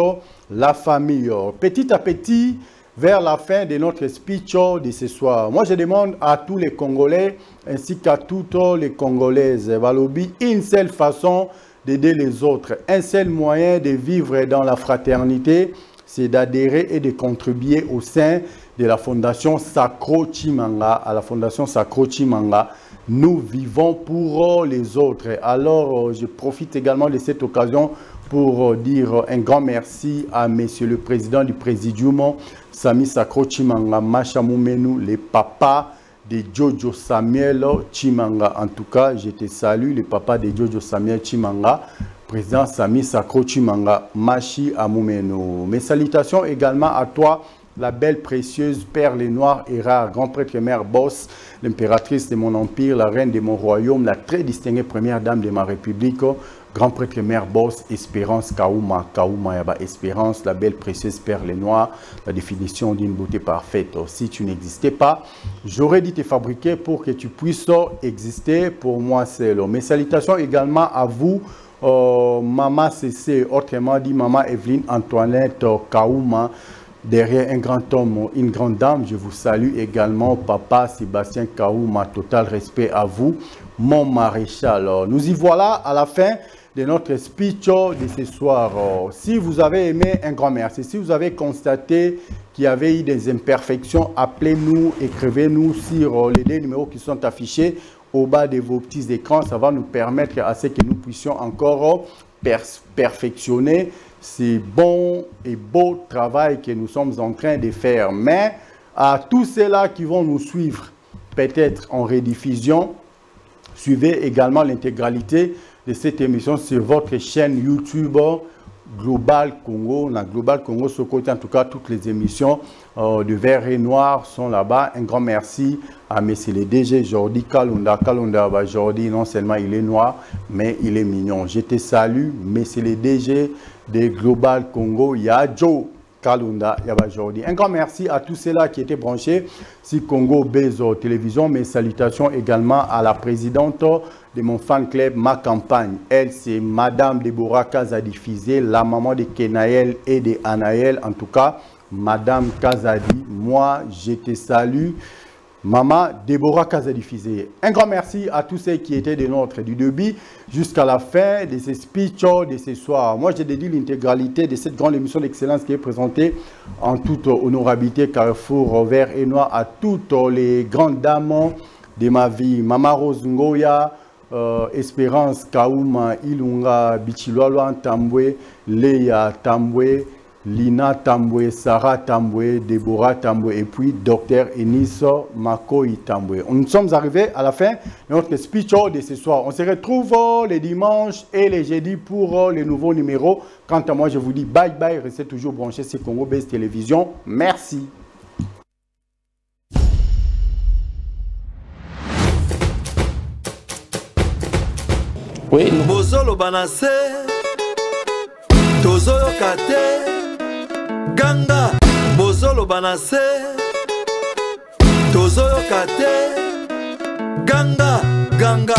la famille. Petit à petit, vers la fin de notre speech de ce soir, moi je demande à tous les Congolais ainsi qu'à toutes les Congolaises, Balobi, une seule façon d'aider les autres, un seul moyen de vivre dans la fraternité, c'est d'adhérer et de contribuer au sein de la Fondation Sacro Chimanga. À la Fondation Sacro Chimanga, nous vivons pour les autres. Alors, je profite également de cette occasion pour dire un grand merci à Monsieur le Président du Présidium, Sami Sacro Chimanga, Macha Moumenu, les papas de Jojo Samuel Chimanga. En tout cas, je te salue, les papas de Jojo Samuel Chimanga. Président Sami Sacro Chimanga, Machi Amoumeno. Mes salutations également à toi, la belle, précieuse, perle noire et rare, grand prêtre mère boss, l'impératrice de mon empire, la reine de mon royaume, la très distinguée première dame de ma république, grand prêtre mère boss, Espérance Kaouma, Kaouma Yaba Espérance, la belle, précieuse perle noire, la définition d'une beauté parfaite. Si tu n'existais pas, j'aurais dû te fabriquer pour que tu puisses exister pour moi seul. Mes salutations également à vous, Maman CC, autrement dit Maman Evelyne Antoinette Kaouma. Derrière un grand homme, une grande dame, je vous salue également, Papa Sébastien Kaouma, total respect à vous, mon maréchal. Nous y voilà à la fin de notre speech de ce soir. Si vous avez aimé, un grand merci. Si vous avez constaté qu'il y avait eu des imperfections, appelez-nous, écrivez-nous sur les deux numéros qui sont affichés au bas de vos petits écrans. Ça va nous permettre à ce que nous puissions encore perfectionner ce bon et beau travail que nous sommes en train de faire. Mais à tous ceux-là qui vont nous suivre, peut-être en rediffusion, suivez également l'intégralité de cette émission sur votre chaîne YouTube Global Congo. La Global Congo, ce côté, en tout cas, toutes les émissions de Vert et Noir sont là-bas. Un grand merci à M. le DG Jordi Kalunda. Kalunda, Jordi, non seulement il est noir, mais il est mignon. Je te salue, M. le DG de Global Congo, Yadjo Kalunda, Jordi. Un grand merci à tous ceux-là qui étaient branchés sur Congo Bezo Télévision. Mes salutations également à la présidente de mon fan club, ma campagne. Elle, c'est Madame Deborah Kazadi Fizé, la maman de Kenaël et de Anaël. En tout cas, Madame Kazadi, moi, je te salue. Maman Deborah Kazadi Fizé. Un grand merci à tous ceux qui étaient de notre du début jusqu'à la fin de ce speech de ce soir. Moi, j'ai dédié l'intégralité de cette grande émission d'excellence qui est présentée en toute honorabilité, Carrefour Vert et Noir, à toutes les grandes dames de ma vie. Maman Rose Ngoya, Espérance Kaouma, Ilunga, Bichiloalo Ntambwe, Leia Tambwe, Lina Tambwe, Sarah Tambwe, Deborah Tambwe et puis Dr Eniso Makoi Tambwe. Nous sommes arrivés à la fin de notre speech de ce soir. On se retrouve les dimanches et les jeudis pour les nouveaux numéros. Quant à moi, je vous dis bye bye. Restez toujours branchés sur Congo Base Télévision. Merci. Oui. Bozolo banase, tozoyo kate. Ganga, bozolo banase, tozoyo kate. Ganga, ganga.